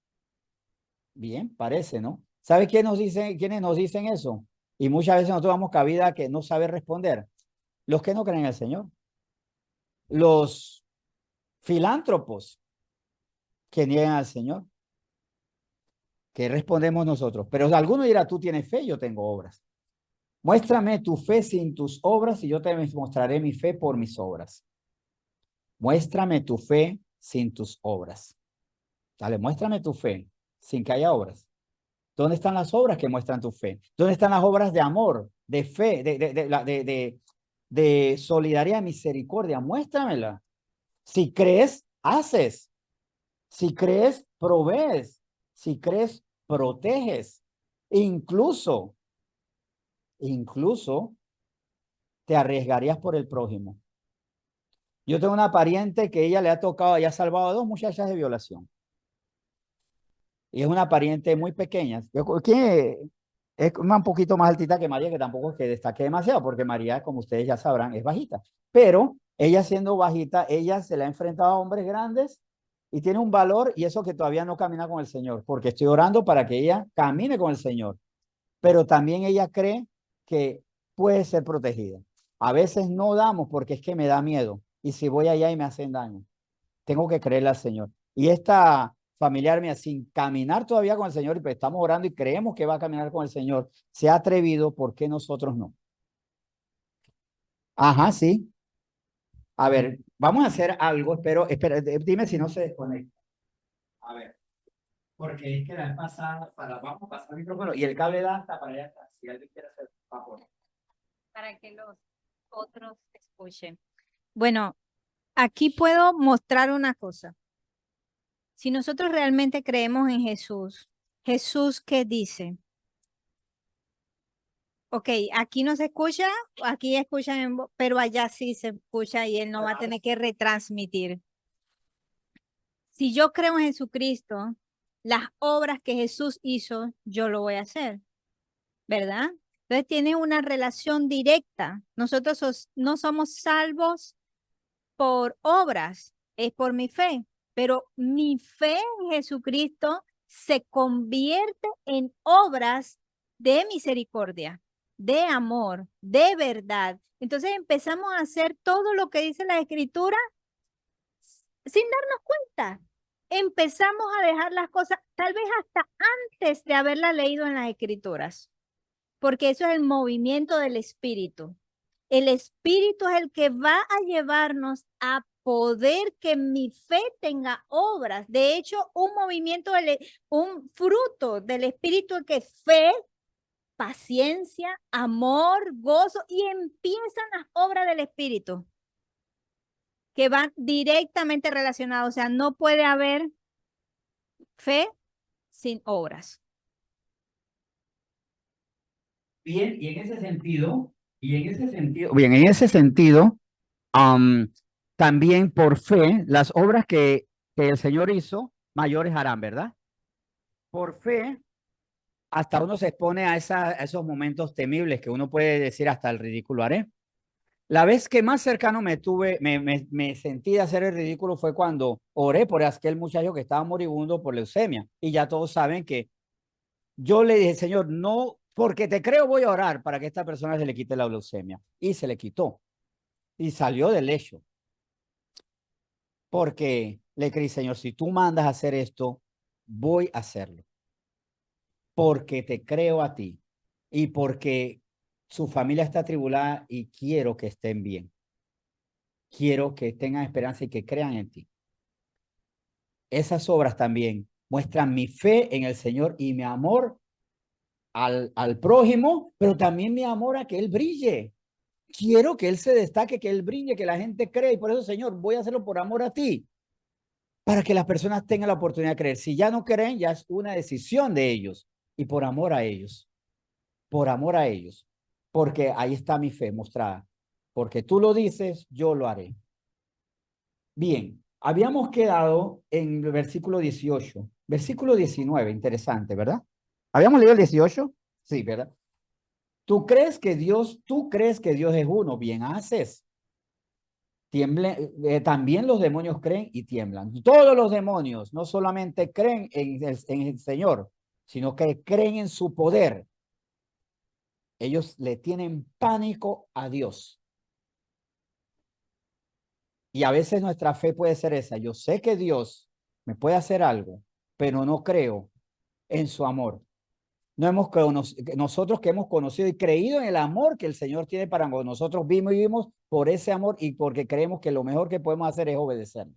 S1: Bien, parece, ¿no? ¿Sabe quiénes nos dicen eso? Y muchas veces nosotros damos cabida a que no sabe responder. Los que no creen en el Señor. Los filántropos que niegan al Señor. ¿Qué respondemos nosotros? Pero alguno dirá, tú tienes fe, yo tengo obras. Muéstrame tu fe sin tus obras y yo te mostraré mi fe por mis obras. Muéstrame tu fe sin tus obras. Dale, muéstrame tu fe sin que haya obras. ¿Dónde están las obras que muestran tu fe? ¿Dónde están las obras de amor, de fe, de solidaridad, misericordia? Muéstramela. Si crees, haces. Si crees, provees. Si crees, proteges. Incluso te arriesgarías por el prójimo. Yo tengo una pariente que ella le ha tocado y ha salvado a dos muchachas de violación. Y es una pariente muy pequeña. Yo creo que es un poquito más altita que María, que tampoco es que destaque demasiado, porque María, como ustedes ya sabrán, es bajita. Pero ella siendo bajita, ella se le ha enfrentado a hombres grandes y tiene un valor y eso que todavía no camina con el Señor, porque estoy orando para que ella camine con el Señor. Pero también ella cree que puede ser protegida. A veces no damos porque es que me da miedo. Y si voy allá y me hacen daño, tengo que creerle al Señor. Y esta familiar mía, sin caminar todavía con el Señor, y pues estamos orando y creemos que va a caminar con el Señor, se ha atrevido, ¿por qué nosotros no? Ajá, sí. A ver, vamos a hacer algo, espera, dime si no se desconecta. A ver, porque es que la vez pasada, vamos a pasar el micrófono y el cable da hasta para allá atrás, si alguien quiere hacer favor.
S2: Para que los otros escuchen. Bueno, aquí puedo mostrar una cosa. Si nosotros realmente creemos en Jesús, Jesús, ¿qué dice? Ok, aquí no se escucha, aquí escuchan, pero allá sí se escucha y él no va a tener que retransmitir. Si yo creo en Jesucristo, las obras que Jesús hizo, yo lo voy a hacer, ¿verdad? Entonces tiene una relación directa. Nosotros no somos salvos por obras, es por mi fe, pero mi fe en Jesucristo se convierte en obras de misericordia, de amor, de verdad. Entonces empezamos a hacer todo lo que dice la Escritura sin darnos cuenta. Empezamos a dejar las cosas, tal vez hasta antes de haberla leído en las Escrituras, porque eso es el movimiento del Espíritu. El Espíritu es el que va a llevarnos a poder que mi fe tenga obras. De hecho, un movimiento, un fruto del Espíritu que es fe, paciencia, amor, gozo, y empiezan las obras del Espíritu que van directamente relacionadas. O sea, no puede haber fe sin obras.
S1: Bien, bien, en ese sentido, am, también por fe, las obras que el Señor hizo, mayores harán, ¿verdad? Por fe, hasta uno se expone a esos momentos temibles que uno puede decir hasta el ridículo haré. La vez que más cercano me sentí de hacer el ridículo fue cuando oré por aquel muchacho que estaba moribundo por leucemia. Y ya todos saben que yo le dije, Señor, no, porque te creo, voy a orar para que esta persona se le quite la leucemia. Y se le quitó. Y salió del lecho. Porque le creí, Señor, si tú mandas a hacer esto, voy a hacerlo. Porque te creo a ti. Y porque su familia está atribulada y quiero que estén bien. Quiero que tengan esperanza y que crean en ti. Esas obras también muestran mi fe en el Señor y mi amor al prójimo, pero también mi amor a que Él brille. Quiero que Él se destaque, que Él brille, que la gente cree. Y por eso, Señor, voy a hacerlo por amor a ti, para que las personas tengan la oportunidad de creer. Si ya no creen, ya es una decisión de ellos y por amor a ellos, por amor a ellos, porque ahí está mi fe mostrada. Porque tú lo dices, yo lo haré. Bien, habíamos quedado en el versículo 18, versículo 19, interesante, ¿verdad? ¿Habíamos leído el 18? Sí, ¿verdad? Tú crees que Dios es uno, bien haces. También los demonios creen y tiemblan. Todos los demonios no solamente creen en el Señor, sino que creen en su poder. Ellos le tienen pánico a Dios. Y a veces nuestra fe puede ser esa. Yo sé que Dios me puede hacer algo, pero no creo en su amor. No hemos nosotros que hemos conocido y creído en el amor que el Señor tiene para nosotros, vivimos por ese amor y porque creemos que lo mejor que podemos hacer es obedecerlo.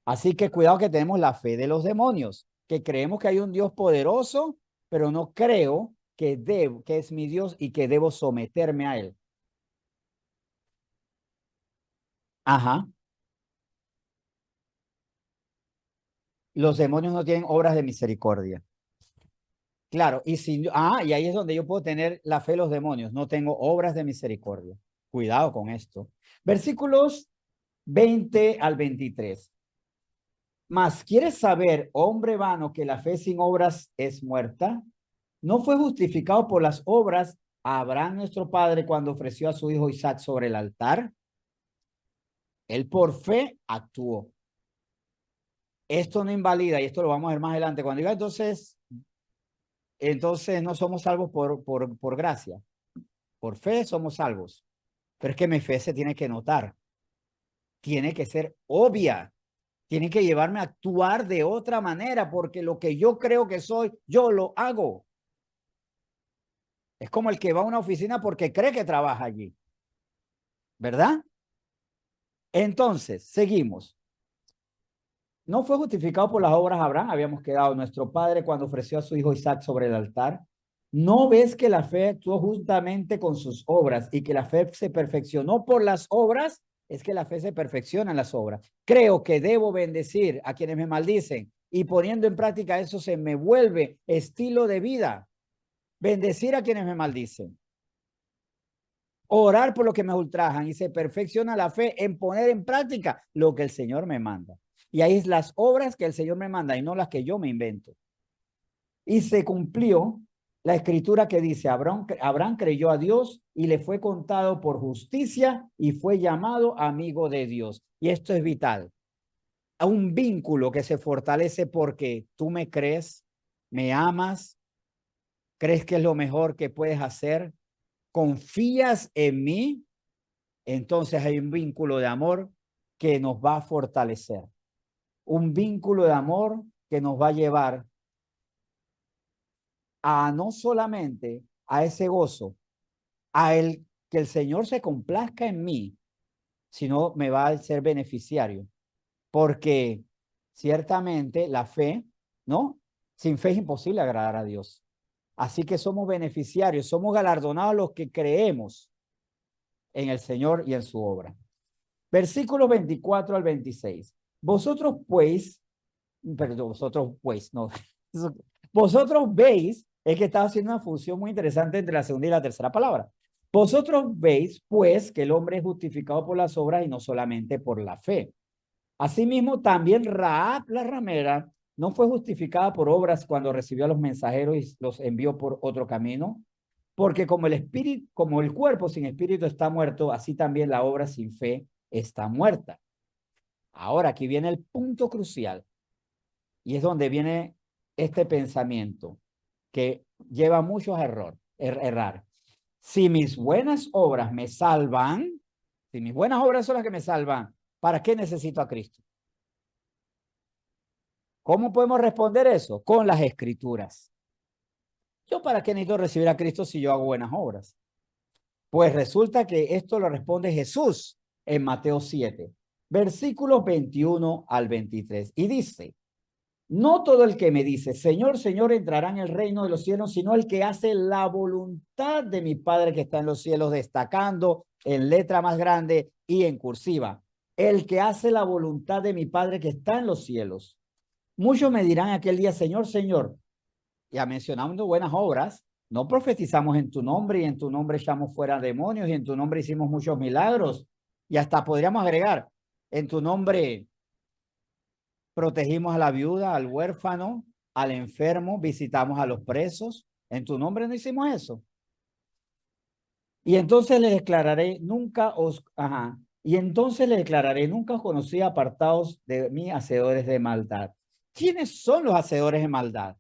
S1: Así que cuidado que tenemos la fe de los demonios, que creemos que hay un Dios poderoso, pero no creo que es mi Dios y que debo someterme a él. Ajá. Los demonios no tienen obras de misericordia. Claro, y ahí es donde yo puedo tener la fe de los demonios. No tengo obras de misericordia. Cuidado con esto. Versículos 20 al 23. Mas, ¿quieres saber, hombre vano, que la fe sin obras es muerta? ¿No fue justificado por las obras Abraham, nuestro padre, cuando ofreció a su hijo Isaac sobre el altar? Él por fe actuó. Esto no invalida, y esto lo vamos a ver más adelante. Cuando diga entonces no somos salvos por gracia. Por fe somos salvos. Pero es que mi fe se tiene que notar. Tiene que ser obvia. Tiene que llevarme a actuar de otra manera, porque lo que yo creo que soy, yo lo hago. Es como el que va a una oficina porque cree que trabaja allí. ¿Verdad? Entonces, seguimos. No fue justificado por las obras Abraham, habíamos quedado nuestro padre cuando ofreció a su hijo Isaac sobre el altar. ¿No ves que la fe actuó justamente con sus obras y que la fe se perfeccionó por las obras? Es que la fe se perfecciona en las obras. Creo que debo bendecir a quienes me maldicen y poniendo en práctica eso se me vuelve estilo de vida. bendecir a quienes me maldicen, orar por los que me ultrajan y se perfecciona la fe en poner en práctica lo que el Señor me manda. Y ahí es las obras que el Señor me manda y no las que yo me invento. Y se cumplió la escritura que dice, Abraham creyó a Dios y le fue contado por justicia y fue llamado amigo de Dios. Y esto es vital. A un vínculo que se fortalece porque tú me crees, me amas, crees que es lo mejor que puedes hacer, confías en mí, entonces hay un vínculo de amor que nos va a fortalecer. Un vínculo de amor que nos va a llevar a no solamente a ese gozo, a el que el Señor se complazca en mí, sino me va a ser beneficiario, porque ciertamente la fe, ¿no? Sin fe es imposible agradar a Dios. Así que somos beneficiarios, somos galardonados los que creemos en el Señor y en su obra. Versículos 24 al 26. Vosotros pues, perdón, vosotros pues, no, vosotros veis, es que estaba haciendo una función muy interesante entre la segunda y la tercera palabra. Vosotros veis, pues, que el hombre es justificado por las obras y no solamente por la fe. Asimismo, también Rahab la ramera no fue justificada por obras cuando recibió a los mensajeros y los envió por otro camino, porque como el espíritu, como el cuerpo sin espíritu está muerto, así también la obra sin fe está muerta. Ahora, aquí viene el punto crucial y es donde viene este pensamiento que lleva a muchos a errar. Si mis buenas obras me salvan, si mis buenas obras son las que me salvan, ¿para qué necesito a Cristo? ¿Cómo podemos responder eso? Con las escrituras. ¿Yo para qué necesito recibir a Cristo si yo hago buenas obras? Pues resulta que esto lo responde Jesús en Mateo 7, versículos 21 al 23. Y dice, no todo el que me dice, Señor, Señor, entrará en el reino de los cielos, sino el que hace la voluntad de mi Padre que está en los cielos, destacando en letra más grande y en cursiva. El que hace la voluntad de mi Padre que está en los cielos. Muchos me dirán aquel día, Señor, Señor, ya mencionando buenas obras, no profetizamos en tu nombre y en tu nombre echamos fuera demonios y en tu nombre hicimos muchos milagros y hasta podríamos agregar, en tu nombre protegimos a la viuda, al huérfano, al enfermo, visitamos a los presos, en tu nombre no hicimos eso. Y entonces le declararé, nunca os conocí apartados de mí, hacedores de maldad. ¿Quiénes son los hacedores de maldad?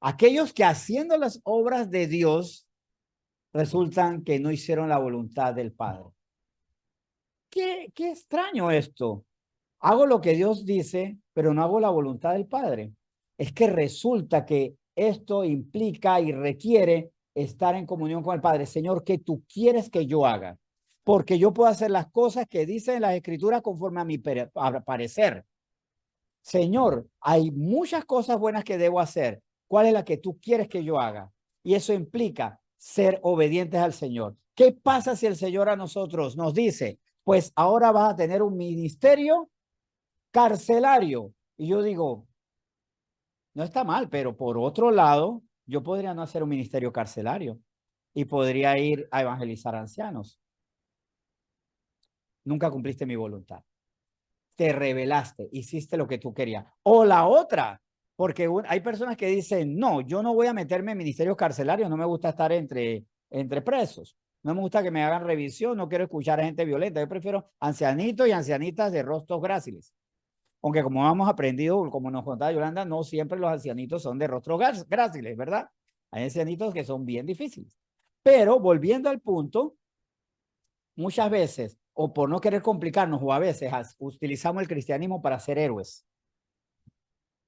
S1: Aquellos que haciendo las obras de Dios resultan que no hicieron la voluntad del Padre. Qué extraño esto. Hago lo que Dios dice, pero no hago la voluntad del Padre. Es que resulta que esto implica y requiere estar en comunión con el Padre. Señor, ¿qué tú quieres que yo haga? Porque yo puedo hacer las cosas que dicen las Escrituras conforme a mi parecer. Señor, hay muchas cosas buenas que debo hacer. ¿Cuál es la que tú quieres que yo haga? Y eso implica ser obedientes al Señor. ¿Qué pasa si el Señor a nosotros nos dice, pues ahora vas a tener un ministerio carcelario? Y yo digo, no está mal, pero por otro lado, yo podría no hacer un ministerio carcelario y podría ir a evangelizar ancianos. Nunca cumpliste mi voluntad. Te rebelaste, hiciste lo que tú querías. O la otra, porque hay personas que dicen, no, yo no voy a meterme en ministerios carcelarios, no me gusta estar entre presos, no me gusta que me hagan revisión, no quiero escuchar a gente violenta, yo prefiero ancianitos y ancianitas de rostros gráciles. Aunque como hemos aprendido, como nos contaba Yolanda, no siempre los ancianitos son de rostros gráciles, ¿verdad? Hay ancianitos que son bien difíciles. Pero volviendo al punto, muchas veces, o por no querer complicarnos, o a veces utilizamos el cristianismo para ser héroes.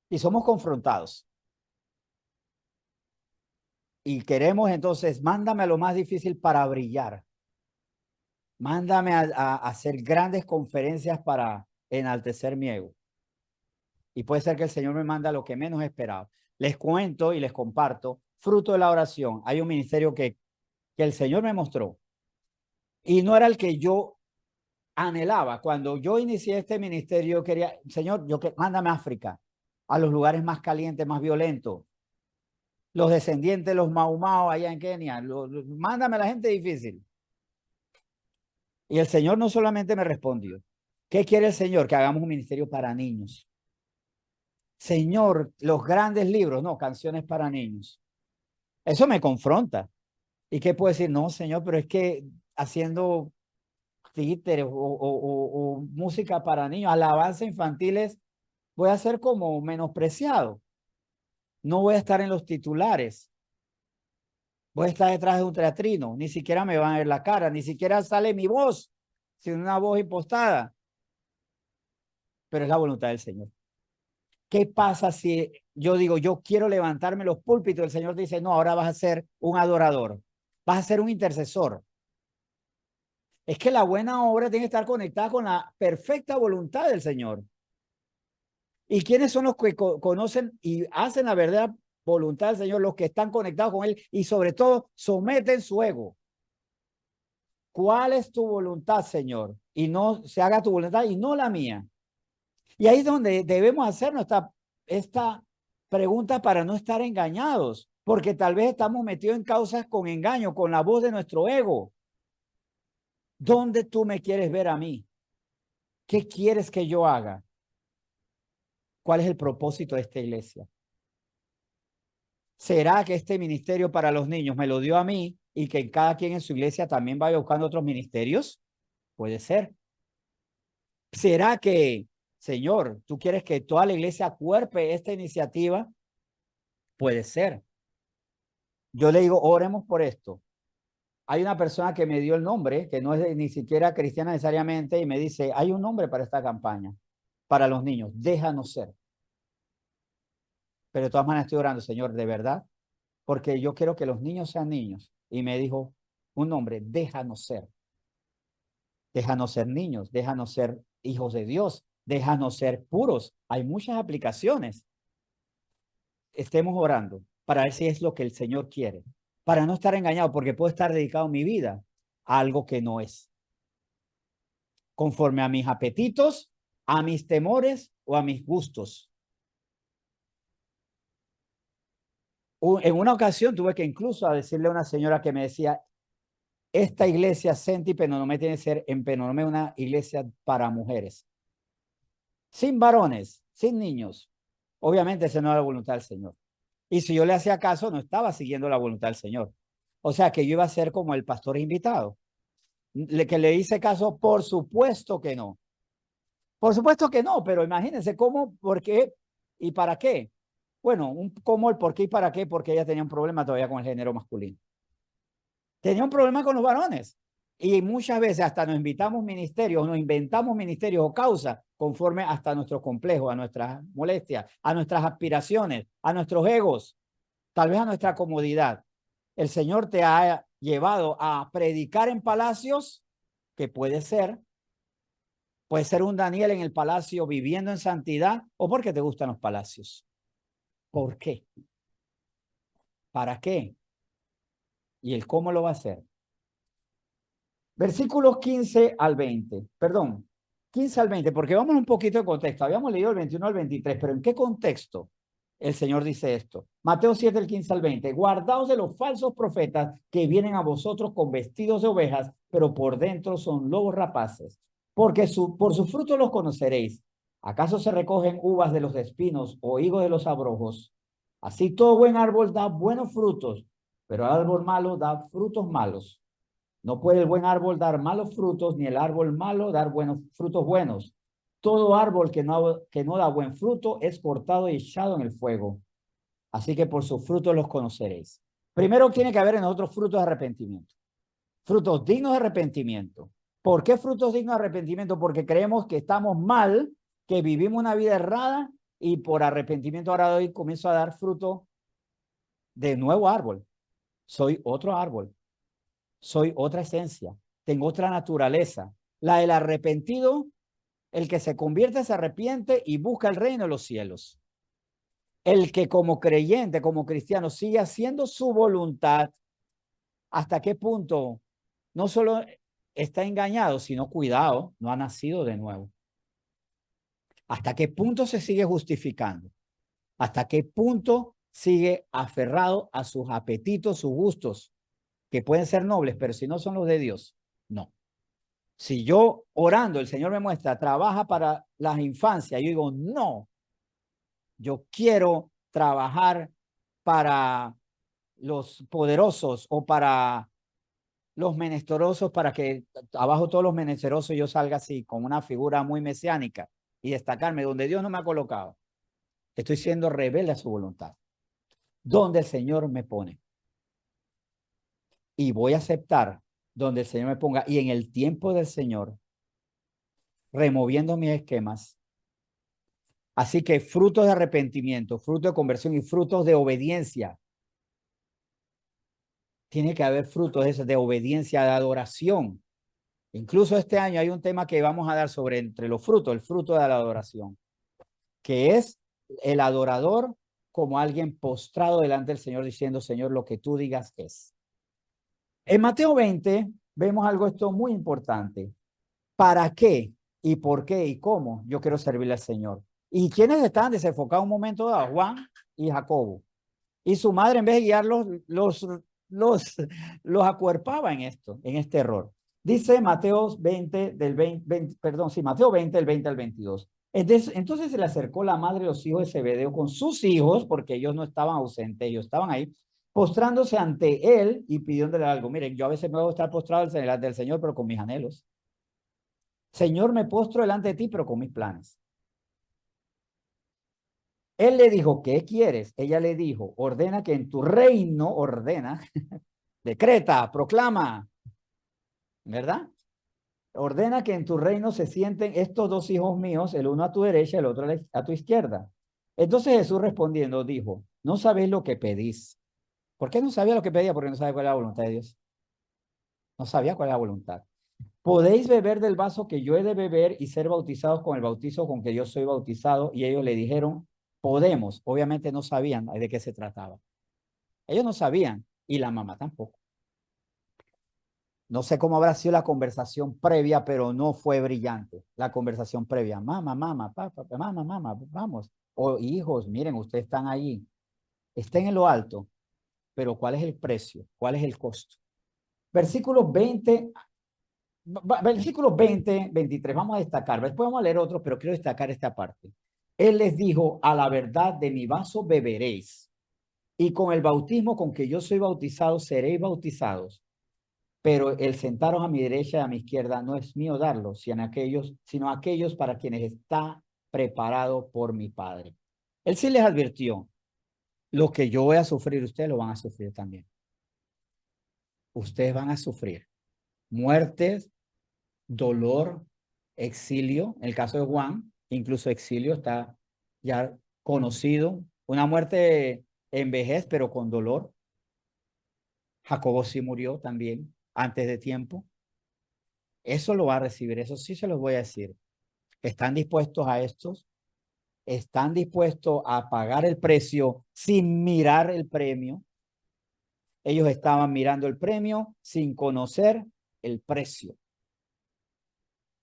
S1: Y somos confrontados. Y queremos entonces, mándame a lo más difícil para brillar. Mándame a hacer grandes conferencias para enaltecer mi ego. Y puede ser que el Señor me manda lo que menos esperaba. Les cuento y les comparto, fruto de la oración. Hay un ministerio que el Señor me mostró. Y no era el que yo anhelaba. Cuando yo inicié este ministerio, quería, Señor, mándame a África, a los lugares más calientes, más violentos. los descendientes de los Mau Mau allá en Kenia. Mándame a la gente difícil. Y el Señor no solamente me respondió. ¿Qué quiere el Señor? Que hagamos un ministerio para niños. Señor, los grandes libros, no, canciones para niños. Eso me confronta. ¿Y qué puedo decir? No, Señor, pero es que haciendo títeres o música para niños, alabanza infantiles, voy a ser como menospreciado. No voy a estar en los titulares. Voy a estar detrás de un teatrino. Ni siquiera me van a ver la cara, ni siquiera sale mi voz, sino una voz impostada. Pero es la voluntad del Señor. ¿Qué pasa si yo digo, yo quiero levantarme los púlpitos? El Señor dice, no, ahora vas a ser un adorador, vas a ser un intercesor. Es que la buena obra tiene que estar conectada con la perfecta voluntad del Señor. ¿Y quiénes son los que conocen y hacen la verdadera voluntad del Señor? Los que están conectados con Él y sobre todo someten su ego. ¿Cuál es tu voluntad, Señor? Y no se haga tu voluntad y no la mía. Y ahí es donde debemos hacernos esta pregunta para no estar engañados, porque tal vez estamos metidos en causas con engaño, con la voz de nuestro ego. ¿Dónde tú me quieres ver a mí? ¿Qué quieres que yo haga? ¿Cuál es el propósito de esta iglesia? ¿Será que este ministerio para los niños me lo dio a mí y que cada quien en su iglesia también vaya buscando otros ministerios? Puede ser. ¿Será que, Señor, tú quieres que toda la iglesia acuerpe esta iniciativa? Puede ser. Yo le digo, oremos por esto. Hay una persona que me dio el nombre, que no es ni siquiera cristiana necesariamente, y me dice, hay un nombre para esta campaña, para los niños, déjanos ser. Pero de todas maneras estoy orando, Señor, de verdad, porque yo quiero que los niños sean niños. Y me dijo un nombre, déjanos ser. Déjanos ser niños, déjanos ser hijos de Dios, déjanos ser puros. Hay muchas aplicaciones. Estemos orando para ver si es lo que el Señor quiere, para no estar engañado, porque puedo estar dedicado mi vida a algo que no es, conforme a mis apetitos, a mis temores o a mis gustos. En una ocasión tuve que incluso a decirle a una señora que me decía, esta iglesia Senti Penonomé tiene que ser en Penonomé una iglesia para mujeres, sin varones, sin niños. Obviamente esa no era la voluntad del Señor. Y si yo le hacía caso, no estaba siguiendo la voluntad del Señor. O sea que yo iba a ser como el pastor invitado, que le hice caso, por supuesto que no. Por supuesto que no, pero imagínense cómo, por qué y para qué. Bueno, cómo, el por qué y para qué, porque ella tenía un problema todavía con el género masculino. Tenía un problema con los varones. Y muchas veces hasta nos invitamos ministerios, nos inventamos ministerios o causas conforme hasta nuestros complejos, a nuestras molestias, a nuestras aspiraciones, a nuestros egos, tal vez a nuestra comodidad. El Señor te ha llevado a predicar en palacios, que puede ser un Daniel en el palacio viviendo en santidad, o porque te gustan los palacios. ¿Por qué? ¿Para qué? ¿Y el cómo lo va a hacer? Versículos 15 al 20, perdón, 15 al 20, porque vamos un poquito de contexto. Habíamos leído el 21 al 23, pero ¿en qué contexto el Señor dice esto? Mateo 7, el 15 al 20. Guardaos de los falsos profetas que vienen a vosotros con vestidos de ovejas, pero por dentro son lobos rapaces. Porque por sus frutos los conoceréis. ¿Acaso se recogen uvas de los espinos o higos de los abrojos? Así todo buen árbol da buenos frutos, pero el árbol malo da frutos malos. No puede el buen árbol dar malos frutos, ni el árbol malo dar frutos buenos. Todo árbol que no da buen fruto es cortado y echado en el fuego. Así que por sus frutos los conoceréis. Primero tiene que haber en nosotros frutos de arrepentimiento. Frutos dignos de arrepentimiento. ¿Por qué frutos dignos de arrepentimiento? Porque creemos que estamos mal, que vivimos una vida errada y por arrepentimiento ahora hoy comienzo a dar fruto de nuevo árbol. Soy otro árbol. Soy otra esencia, tengo otra naturaleza. La del arrepentido, el que se convierte, se arrepiente y busca el reino de los cielos. El que como creyente, como cristiano, sigue haciendo su voluntad, ¿hasta qué punto no solo está engañado, sino cuidado, no ha nacido de nuevo? ¿Hasta qué punto se sigue justificando? ¿Hasta qué punto sigue aferrado a sus apetitos, sus gustos, que pueden ser nobles, pero si no son los de Dios, no. Si yo orando, el Señor me muestra, trabaja para las infancias, yo digo, no, yo quiero trabajar para los poderosos o para los menesterosos, para que abajo todos los menesterosos yo salga así, con una figura muy mesiánica y destacarme donde Dios no me ha colocado. Estoy siendo rebelde a su voluntad. Donde el Señor me pone. Y voy a aceptar donde el Señor me ponga. Y en el tiempo del Señor, removiendo mis esquemas. Así que frutos de arrepentimiento, frutos de conversión y frutos de obediencia. Tiene que haber frutos de obediencia, de adoración. Incluso este año hay un tema que vamos a dar sobre entre los frutos, el fruto de la adoración, que es el adorador como alguien postrado delante del Señor diciendo, Señor, lo que tú digas es. En Mateo 20 vemos algo esto muy importante. ¿Para qué y por qué y cómo yo quiero servirle al Señor? ¿Y quiénes estaban desenfocados un momento dado? Juan y Jacobo. Y su madre, en vez de guiarlos, los, los acuerpaba en esto, en este error. Dice Mateo 20, Mateo 20, del 20 al 22. Entonces se le acercó la madre de los hijos de Zebedeo con sus hijos, porque ellos no estaban ausentes, ellos estaban ahí, postrándose ante él y pidiéndole algo. Miren, yo a veces me voy a estar postrado delante del Señor, pero con mis anhelos. Señor, me postro delante de ti, pero con mis planes. Él le dijo, ¿qué quieres? Ella le dijo, ordena que en tu reino, ordena, decreta, proclama, ¿verdad? Ordena que en tu reino se sienten estos dos hijos míos, el uno a tu derecha, el otro a tu izquierda. Entonces Jesús respondiendo dijo, no sabéis lo que pedís. ¿Por qué no sabía lo que pedía? Porque no sabía cuál era la voluntad de Dios. No sabía cuál era la voluntad. ¿Podéis beber del vaso que yo he de beber y ser bautizados con el bautizo con que yo soy bautizado? Y ellos le dijeron, podemos. Obviamente no sabían de qué se trataba. Ellos no sabían y la mamá tampoco. No sé cómo habrá sido la conversación previa, pero no fue brillante. La conversación previa. Mamá, mamá, papá, mamá, mamá, vamos. O hijos, miren, ustedes están ahí. Estén en lo alto, pero ¿cuál es el precio? ¿Cuál es el costo? Versículos 20 Versículos 20, 23, vamos a destacar, después vamos a leer otros, pero quiero destacar esta parte. Él les dijo, a la verdad de mi vaso beberéis, y con el bautismo con que yo soy bautizado seréis bautizados, pero el sentaros a mi derecha y a mi izquierda no es mío darlo, sino aquellos para quienes está preparado por mi Padre. Él sí les advirtió, lo que yo voy a sufrir, ustedes lo van a sufrir también. Ustedes van a sufrir muertes, dolor, exilio. En el caso de Juan, incluso exilio está ya conocido. Una muerte en vejez, pero con dolor. Jacobo sí murió también antes de tiempo. Eso lo va a recibir, eso sí se los voy a decir. ¿Están dispuestos a estos? ¿Están dispuestos a pagar el precio sin mirar el premio? Ellos estaban mirando el premio sin conocer el precio.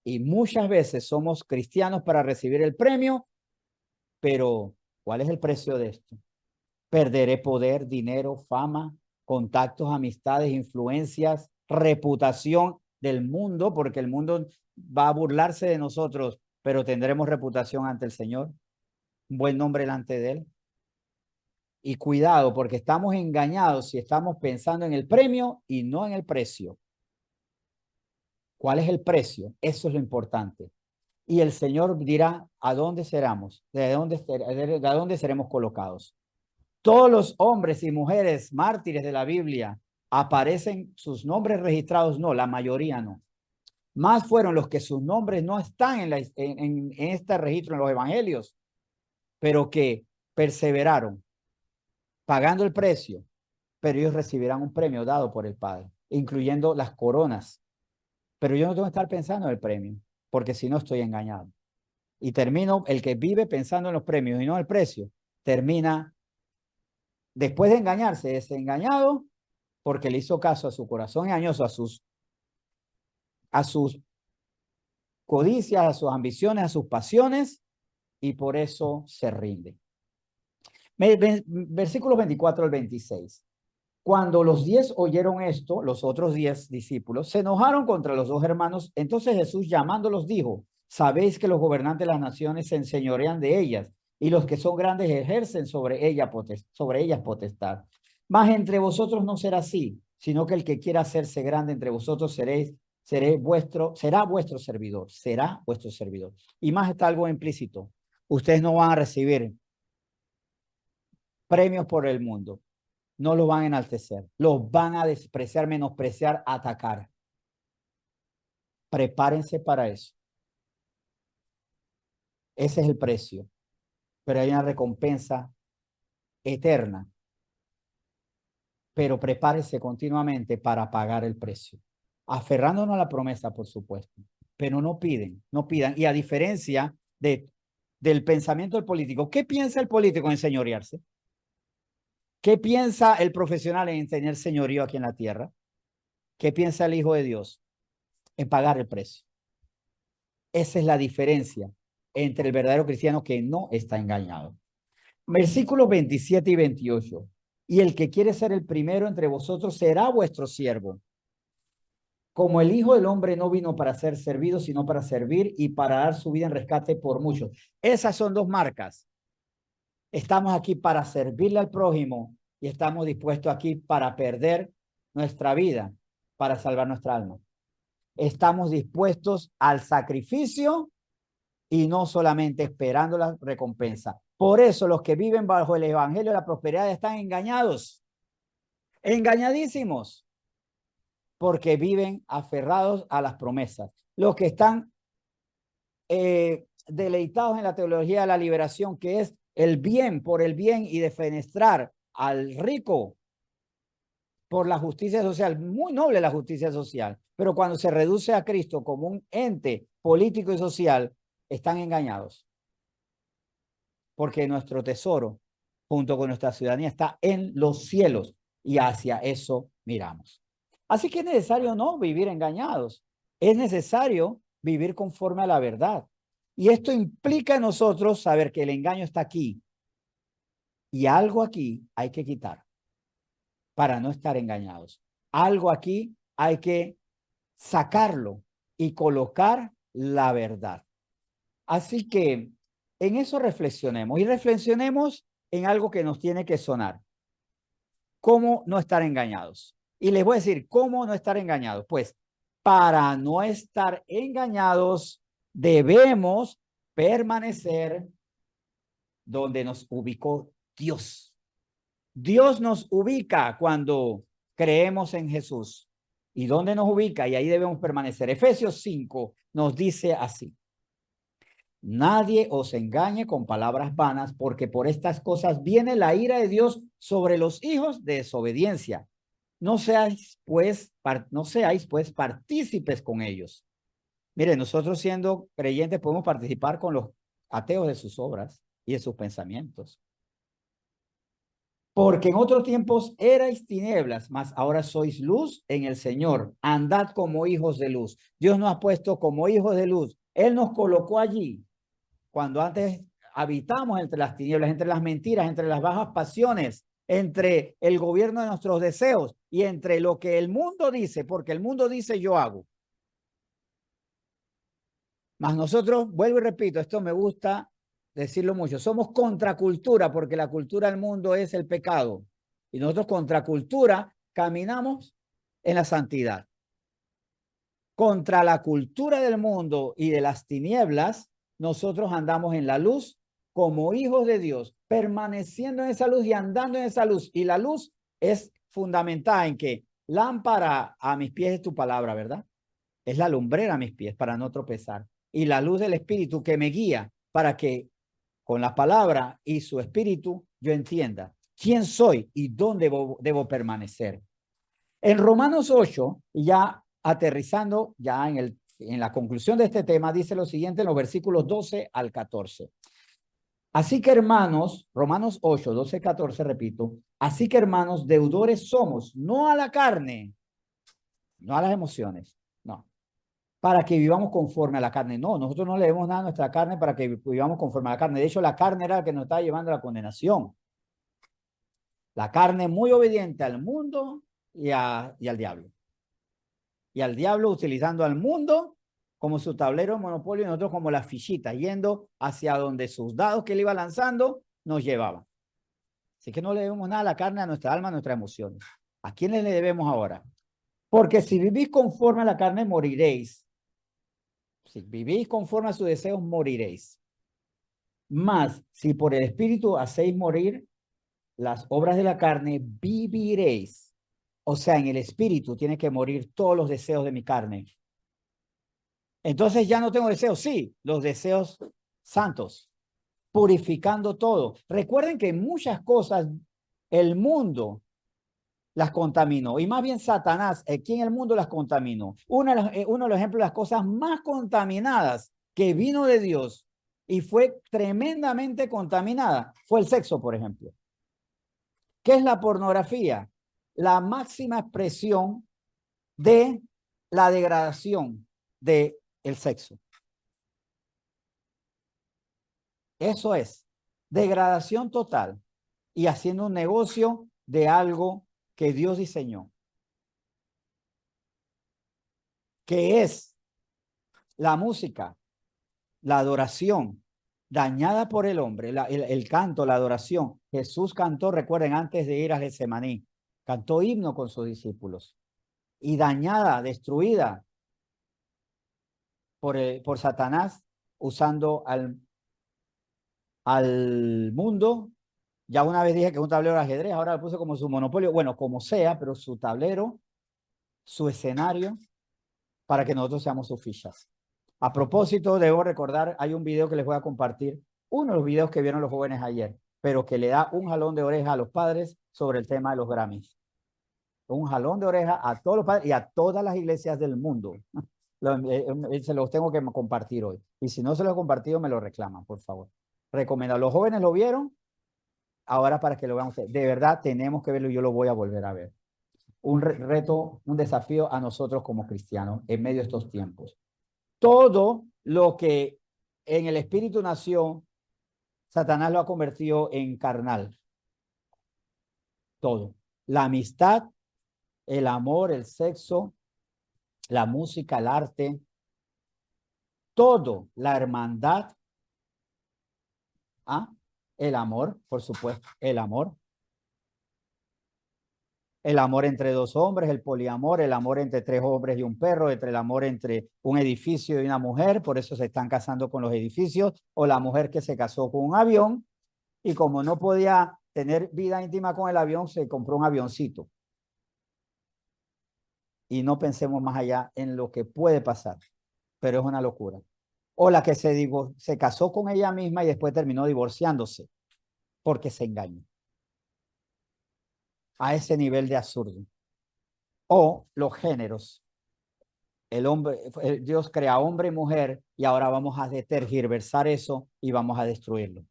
S1: Y muchas veces somos cristianos para recibir el premio, pero ¿cuál es el precio de esto? Perderé poder, dinero, fama, contactos, amistades, influencias, reputación del mundo, porque el mundo va a burlarse de nosotros, pero tendremos reputación ante el Señor, un buen nombre delante de Él. Y cuidado, porque estamos engañados si estamos pensando en el premio y no en el precio. ¿Cuál es el precio? Eso es lo importante. Y el Señor dirá a dónde seremos, de dónde seremos colocados. Todos los hombres y mujeres mártires de la Biblia aparecen sus nombres registrados, no, la mayoría no. Más fueron los que sus nombres no están en este registro en los evangelios, pero que perseveraron pagando el precio, pero ellos recibirán un premio dado por el Padre, incluyendo las coronas. Pero yo no tengo que estar pensando en el premio, porque si no estoy engañado. Y termino, el que vive pensando en los premios y no en el precio, termina, después de engañarse, desengañado, porque le hizo caso a su corazón engañoso, a sus codicias, a sus ambiciones, a sus pasiones, y por eso se rinde. Versículos 24 al 26. Cuando los 10 oyeron esto, los otros 10 discípulos se enojaron contra los dos hermanos. Entonces Jesús llamándolos dijo, sabéis que los gobernantes de las naciones se enseñorean de ellas y los que son grandes ejercen sobre ellas potestad. Mas entre vosotros no será así, sino que el que quiera hacerse grande entre vosotros será vuestro servidor. Y más está algo implícito. Ustedes no van a recibir premios por el mundo. No los van a enaltecer, los van a despreciar, menospreciar, atacar. Prepárense para eso. Ese es el precio. Pero hay una recompensa eterna. Pero prepárese continuamente para pagar el precio. Aferrándonos a la promesa, por supuesto. Pero no pidan. Y a diferencia del pensamiento del político, ¿qué piensa el político en enseñorearse? ¿Qué piensa el profesional en tener señorío aquí en la tierra? ¿Qué piensa el Hijo de Dios? En pagar el precio. Esa es la diferencia entre el verdadero cristiano que no está engañado. Versículos 27 y 28. Y el que quiere ser el primero entre vosotros será vuestro siervo. Como el Hijo del Hombre no vino para ser servido, sino para servir y para dar su vida en rescate por muchos. Esas son dos marcas. Estamos aquí para servirle al prójimo y estamos dispuestos aquí para perder nuestra vida, para salvar nuestra alma. Estamos dispuestos al sacrificio y no solamente esperando la recompensa. Por eso los que viven bajo el evangelio de la prosperidad están engañados, engañadísimos, porque viven aferrados a las promesas. Los que están deleitados en la teología de la liberación, que es el bien por el bien y defenestrar al rico por la justicia social, muy noble la justicia social, pero cuando se reduce a Cristo como un ente político y social, están engañados. Porque nuestro tesoro, junto con nuestra ciudadanía, está en los cielos y hacia eso miramos. Así que es necesario no vivir engañados, es necesario vivir conforme a la verdad. Y esto implica en nosotros saber que el engaño está aquí y algo aquí hay que quitar para no estar engañados. Algo aquí hay que sacarlo y colocar la verdad. Así que en eso reflexionemos y reflexionemos en algo que nos tiene que sonar. ¿Cómo no estar engañados? Y les voy a decir, ¿cómo no estar engañados? Pues para no estar engañados debemos permanecer donde nos ubicó Dios. Dios nos ubica cuando creemos en Jesús. ¿Y dónde nos ubica? Y ahí debemos permanecer. Efesios 5 nos dice así. Nadie os engañe con palabras vanas, porque por estas cosas viene la ira de Dios sobre los hijos de desobediencia. No seáis pues partícipes con ellos. Mire, nosotros siendo creyentes podemos participar con los ateos de sus obras y de sus pensamientos. Porque en otros tiempos erais tinieblas, mas ahora sois luz en el Señor. Andad como hijos de luz. Dios nos ha puesto como hijos de luz. Él nos colocó allí. Cuando antes habitamos entre las tinieblas, entre las mentiras, entre las bajas pasiones, entre el gobierno de nuestros deseos y entre lo que el mundo dice, porque el mundo dice yo hago. Mas nosotros, vuelvo y repito, esto me gusta decirlo mucho, somos contracultura porque la cultura del mundo es el pecado. Y nosotros contracultura caminamos en la santidad. Contra la cultura del mundo y de las tinieblas, nosotros andamos en la luz como hijos de Dios, permaneciendo en esa luz y andando en esa luz. Y la luz es fundamental en que lámpara a mis pies es tu palabra, ¿verdad? Es la lumbrera a mis pies para no tropezar. Y la luz del Espíritu que me guía para que con la palabra y su Espíritu yo entienda quién soy y dónde debo permanecer. En Romanos 8, ya aterrizando ya en la conclusión de este tema, dice lo siguiente en los versículos 12 al 14. Así que hermanos, Romanos 8, 12, 14, repito, así que hermanos, deudores somos, no a la carne, no a las emociones, no, para que vivamos conforme a la carne. No, nosotros no le debemos nada a nuestra carne para que vivamos conforme a la carne. De hecho, la carne era la que nos estaba llevando a la condenación. La carne muy obediente al mundo y al diablo. Y al diablo utilizando al mundo como su tablero de monopolio y nosotros como las fichitas, yendo hacia donde sus dados que él iba lanzando nos llevaban. Así que no le debemos nada a la carne, a nuestra alma, a nuestras emociones. ¿A quiénes le debemos ahora? Porque si vivís conforme a la carne, moriréis. Si vivís conforme a sus deseos, moriréis. Mas, si por el Espíritu hacéis morir las obras de la carne, viviréis. O sea, en el Espíritu tiene que morir todos los deseos de mi carne. Entonces ya no tengo deseos, sí, los deseos santos, purificando todo. Recuerden que muchas cosas el mundo las contaminó, y más bien Satanás, aquí en el mundo las contaminó. Uno de los ejemplos de las cosas más contaminadas que vino de Dios y fue tremendamente contaminada fue el sexo, por ejemplo. ¿Qué es la pornografía? La máxima expresión de la degradación del sexo. Eso es degradación total y haciendo un negocio de algo que Dios diseñó, que es la música, la adoración, dañada por el hombre, el canto, la adoración. Jesús cantó, recuerden, antes de ir a Getsemaní, cantó himno con sus discípulos y dañada, destruida por Satanás usando al mundo. Ya una vez dije que es un tablero de ajedrez, ahora lo puse como su monopolio, bueno, como sea, pero su tablero, su escenario, para que nosotros seamos sus fichas. A propósito, debo recordar, hay un video que les voy a compartir, uno de los videos que vieron los jóvenes ayer, pero que le da un jalón de oreja a los padres sobre el tema de los Grammys. Un jalón de oreja a todos los padres y a todas las iglesias del mundo. Se los tengo que compartir hoy. Y si no se los he compartido, me lo reclaman, por favor. Recomendado. Los jóvenes lo vieron, ahora para que lo vean ustedes. De verdad, tenemos que verlo y yo lo voy a volver a ver. Un reto, un desafío a nosotros como cristianos en medio de estos tiempos. Todo lo que en el espíritu nació, Satanás lo ha convertido en carnal. Todo. La amistad, el amor, el sexo, la música, el arte, todo, la hermandad, ¿ah? El amor, por supuesto, el amor entre dos hombres, el poliamor, el amor entre tres hombres y un perro, entre el amor entre un edificio y una mujer, por eso se están casando con los edificios, o la mujer que se casó con un avión y como no podía tener vida íntima con el avión, se compró un avioncito. Y no pensemos más allá en lo que puede pasar, pero es una locura. O la que se casó con ella misma y después terminó divorciándose porque se engañó. A ese nivel de absurdo. O los géneros. Dios crea hombre y mujer y ahora vamos a tergiversar eso y vamos a destruirlo.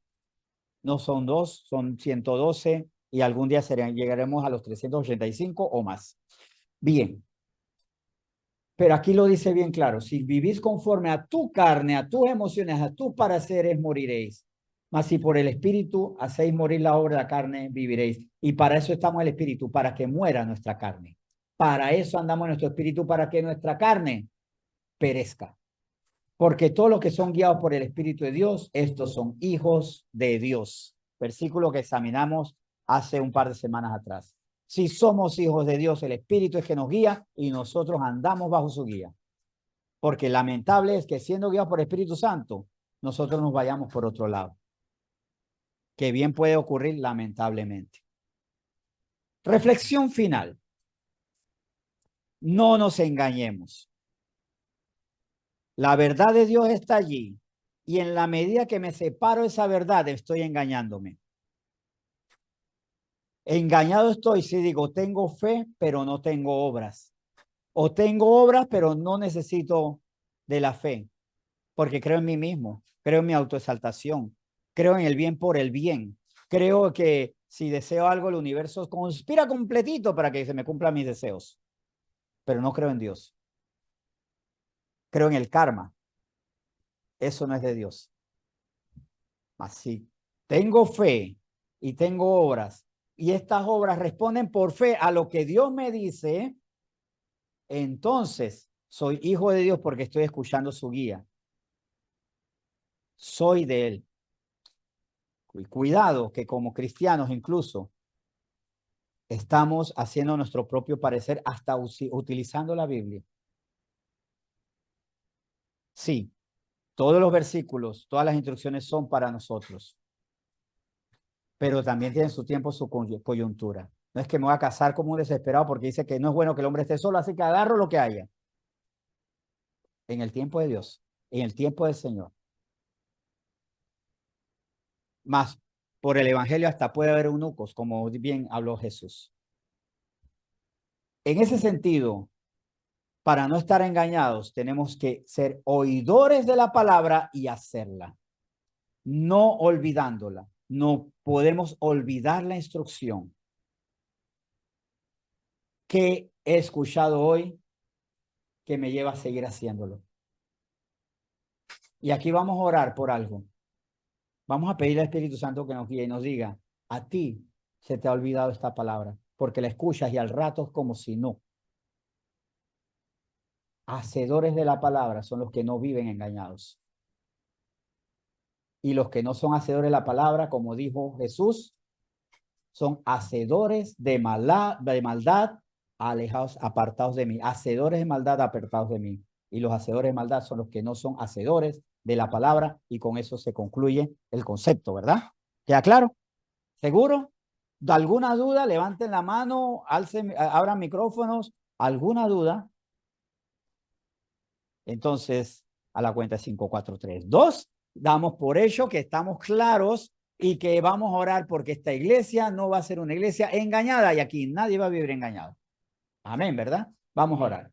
S1: No son dos, son 112 y algún día llegaremos a los 385 o más. Bien. Pero aquí lo dice bien claro, si vivís conforme a tu carne, a tus emociones, a tus pareceres, moriréis. Mas si por el Espíritu hacéis morir la obra de la carne, viviréis. Y para eso estamos en el Espíritu, para que muera nuestra carne. Para eso andamos en nuestro Espíritu, para que nuestra carne perezca. Porque todos los que son guiados por el Espíritu de Dios, estos son hijos de Dios. Versículo que examinamos hace un par de semanas atrás. Si somos hijos de Dios, el Espíritu es que nos guía y nosotros andamos bajo su guía. Porque lamentable es que siendo guiados por el Espíritu Santo, nosotros nos vayamos por otro lado. Que bien puede ocurrir lamentablemente. Reflexión final. No nos engañemos. La verdad de Dios está allí. Y en la medida que me separo de esa verdad, estoy engañándome. Engañado estoy si digo, tengo fe, pero no tengo obras. O tengo obras, pero no necesito de la fe, porque creo en mí mismo, creo en mi autoexaltación, creo en el bien por el bien. Creo que si deseo algo, el universo conspira completito para que se me cumplan mis deseos. Pero no creo en Dios. Creo en el karma. Eso no es de Dios. Así, tengo fe y tengo obras, y estas obras responden por fe a lo que Dios me dice, entonces soy hijo de Dios porque estoy escuchando su guía. Soy de Él. Cuidado que como cristianos incluso estamos haciendo nuestro propio parecer hasta utilizando la Biblia. Sí, todos los versículos, todas las instrucciones son para nosotros, pero también tienen su tiempo, su coyuntura. No es que me voy a casar como un desesperado porque dice que no es bueno que el hombre esté solo, así que agarro lo que haya. En el tiempo de Dios, en el tiempo del Señor. Más, por el Evangelio hasta puede haber eunucos, como bien habló Jesús. En ese sentido, para no estar engañados, tenemos que ser oidores de la palabra y hacerla, no olvidándola. No podemos olvidar la instrucción que he escuchado hoy que me lleva a seguir haciéndolo. Y aquí vamos a orar por algo. Vamos a pedir al Espíritu Santo que nos guíe y nos diga, a ti se te ha olvidado esta palabra, porque la escuchas y al rato es como si no. Hacedores de la palabra son los que no viven engañados. Y los que no son hacedores de la palabra, como dijo Jesús, son hacedores de maldad, alejados, apartados de mí. Hacedores de maldad, apartados de mí. Y los hacedores de maldad son los que no son hacedores de la palabra, y con eso se concluye el concepto, ¿verdad? ¿Queda claro? ¿Seguro? ¿De alguna duda? Levanten la mano, abran micrófonos. ¿Alguna duda? Entonces, a la cuenta 5, 4, 3, 2, damos por hecho que estamos claros y que vamos a orar porque esta iglesia no va a ser una iglesia engañada y aquí nadie va a vivir engañado. Amén, ¿verdad? Vamos a orar.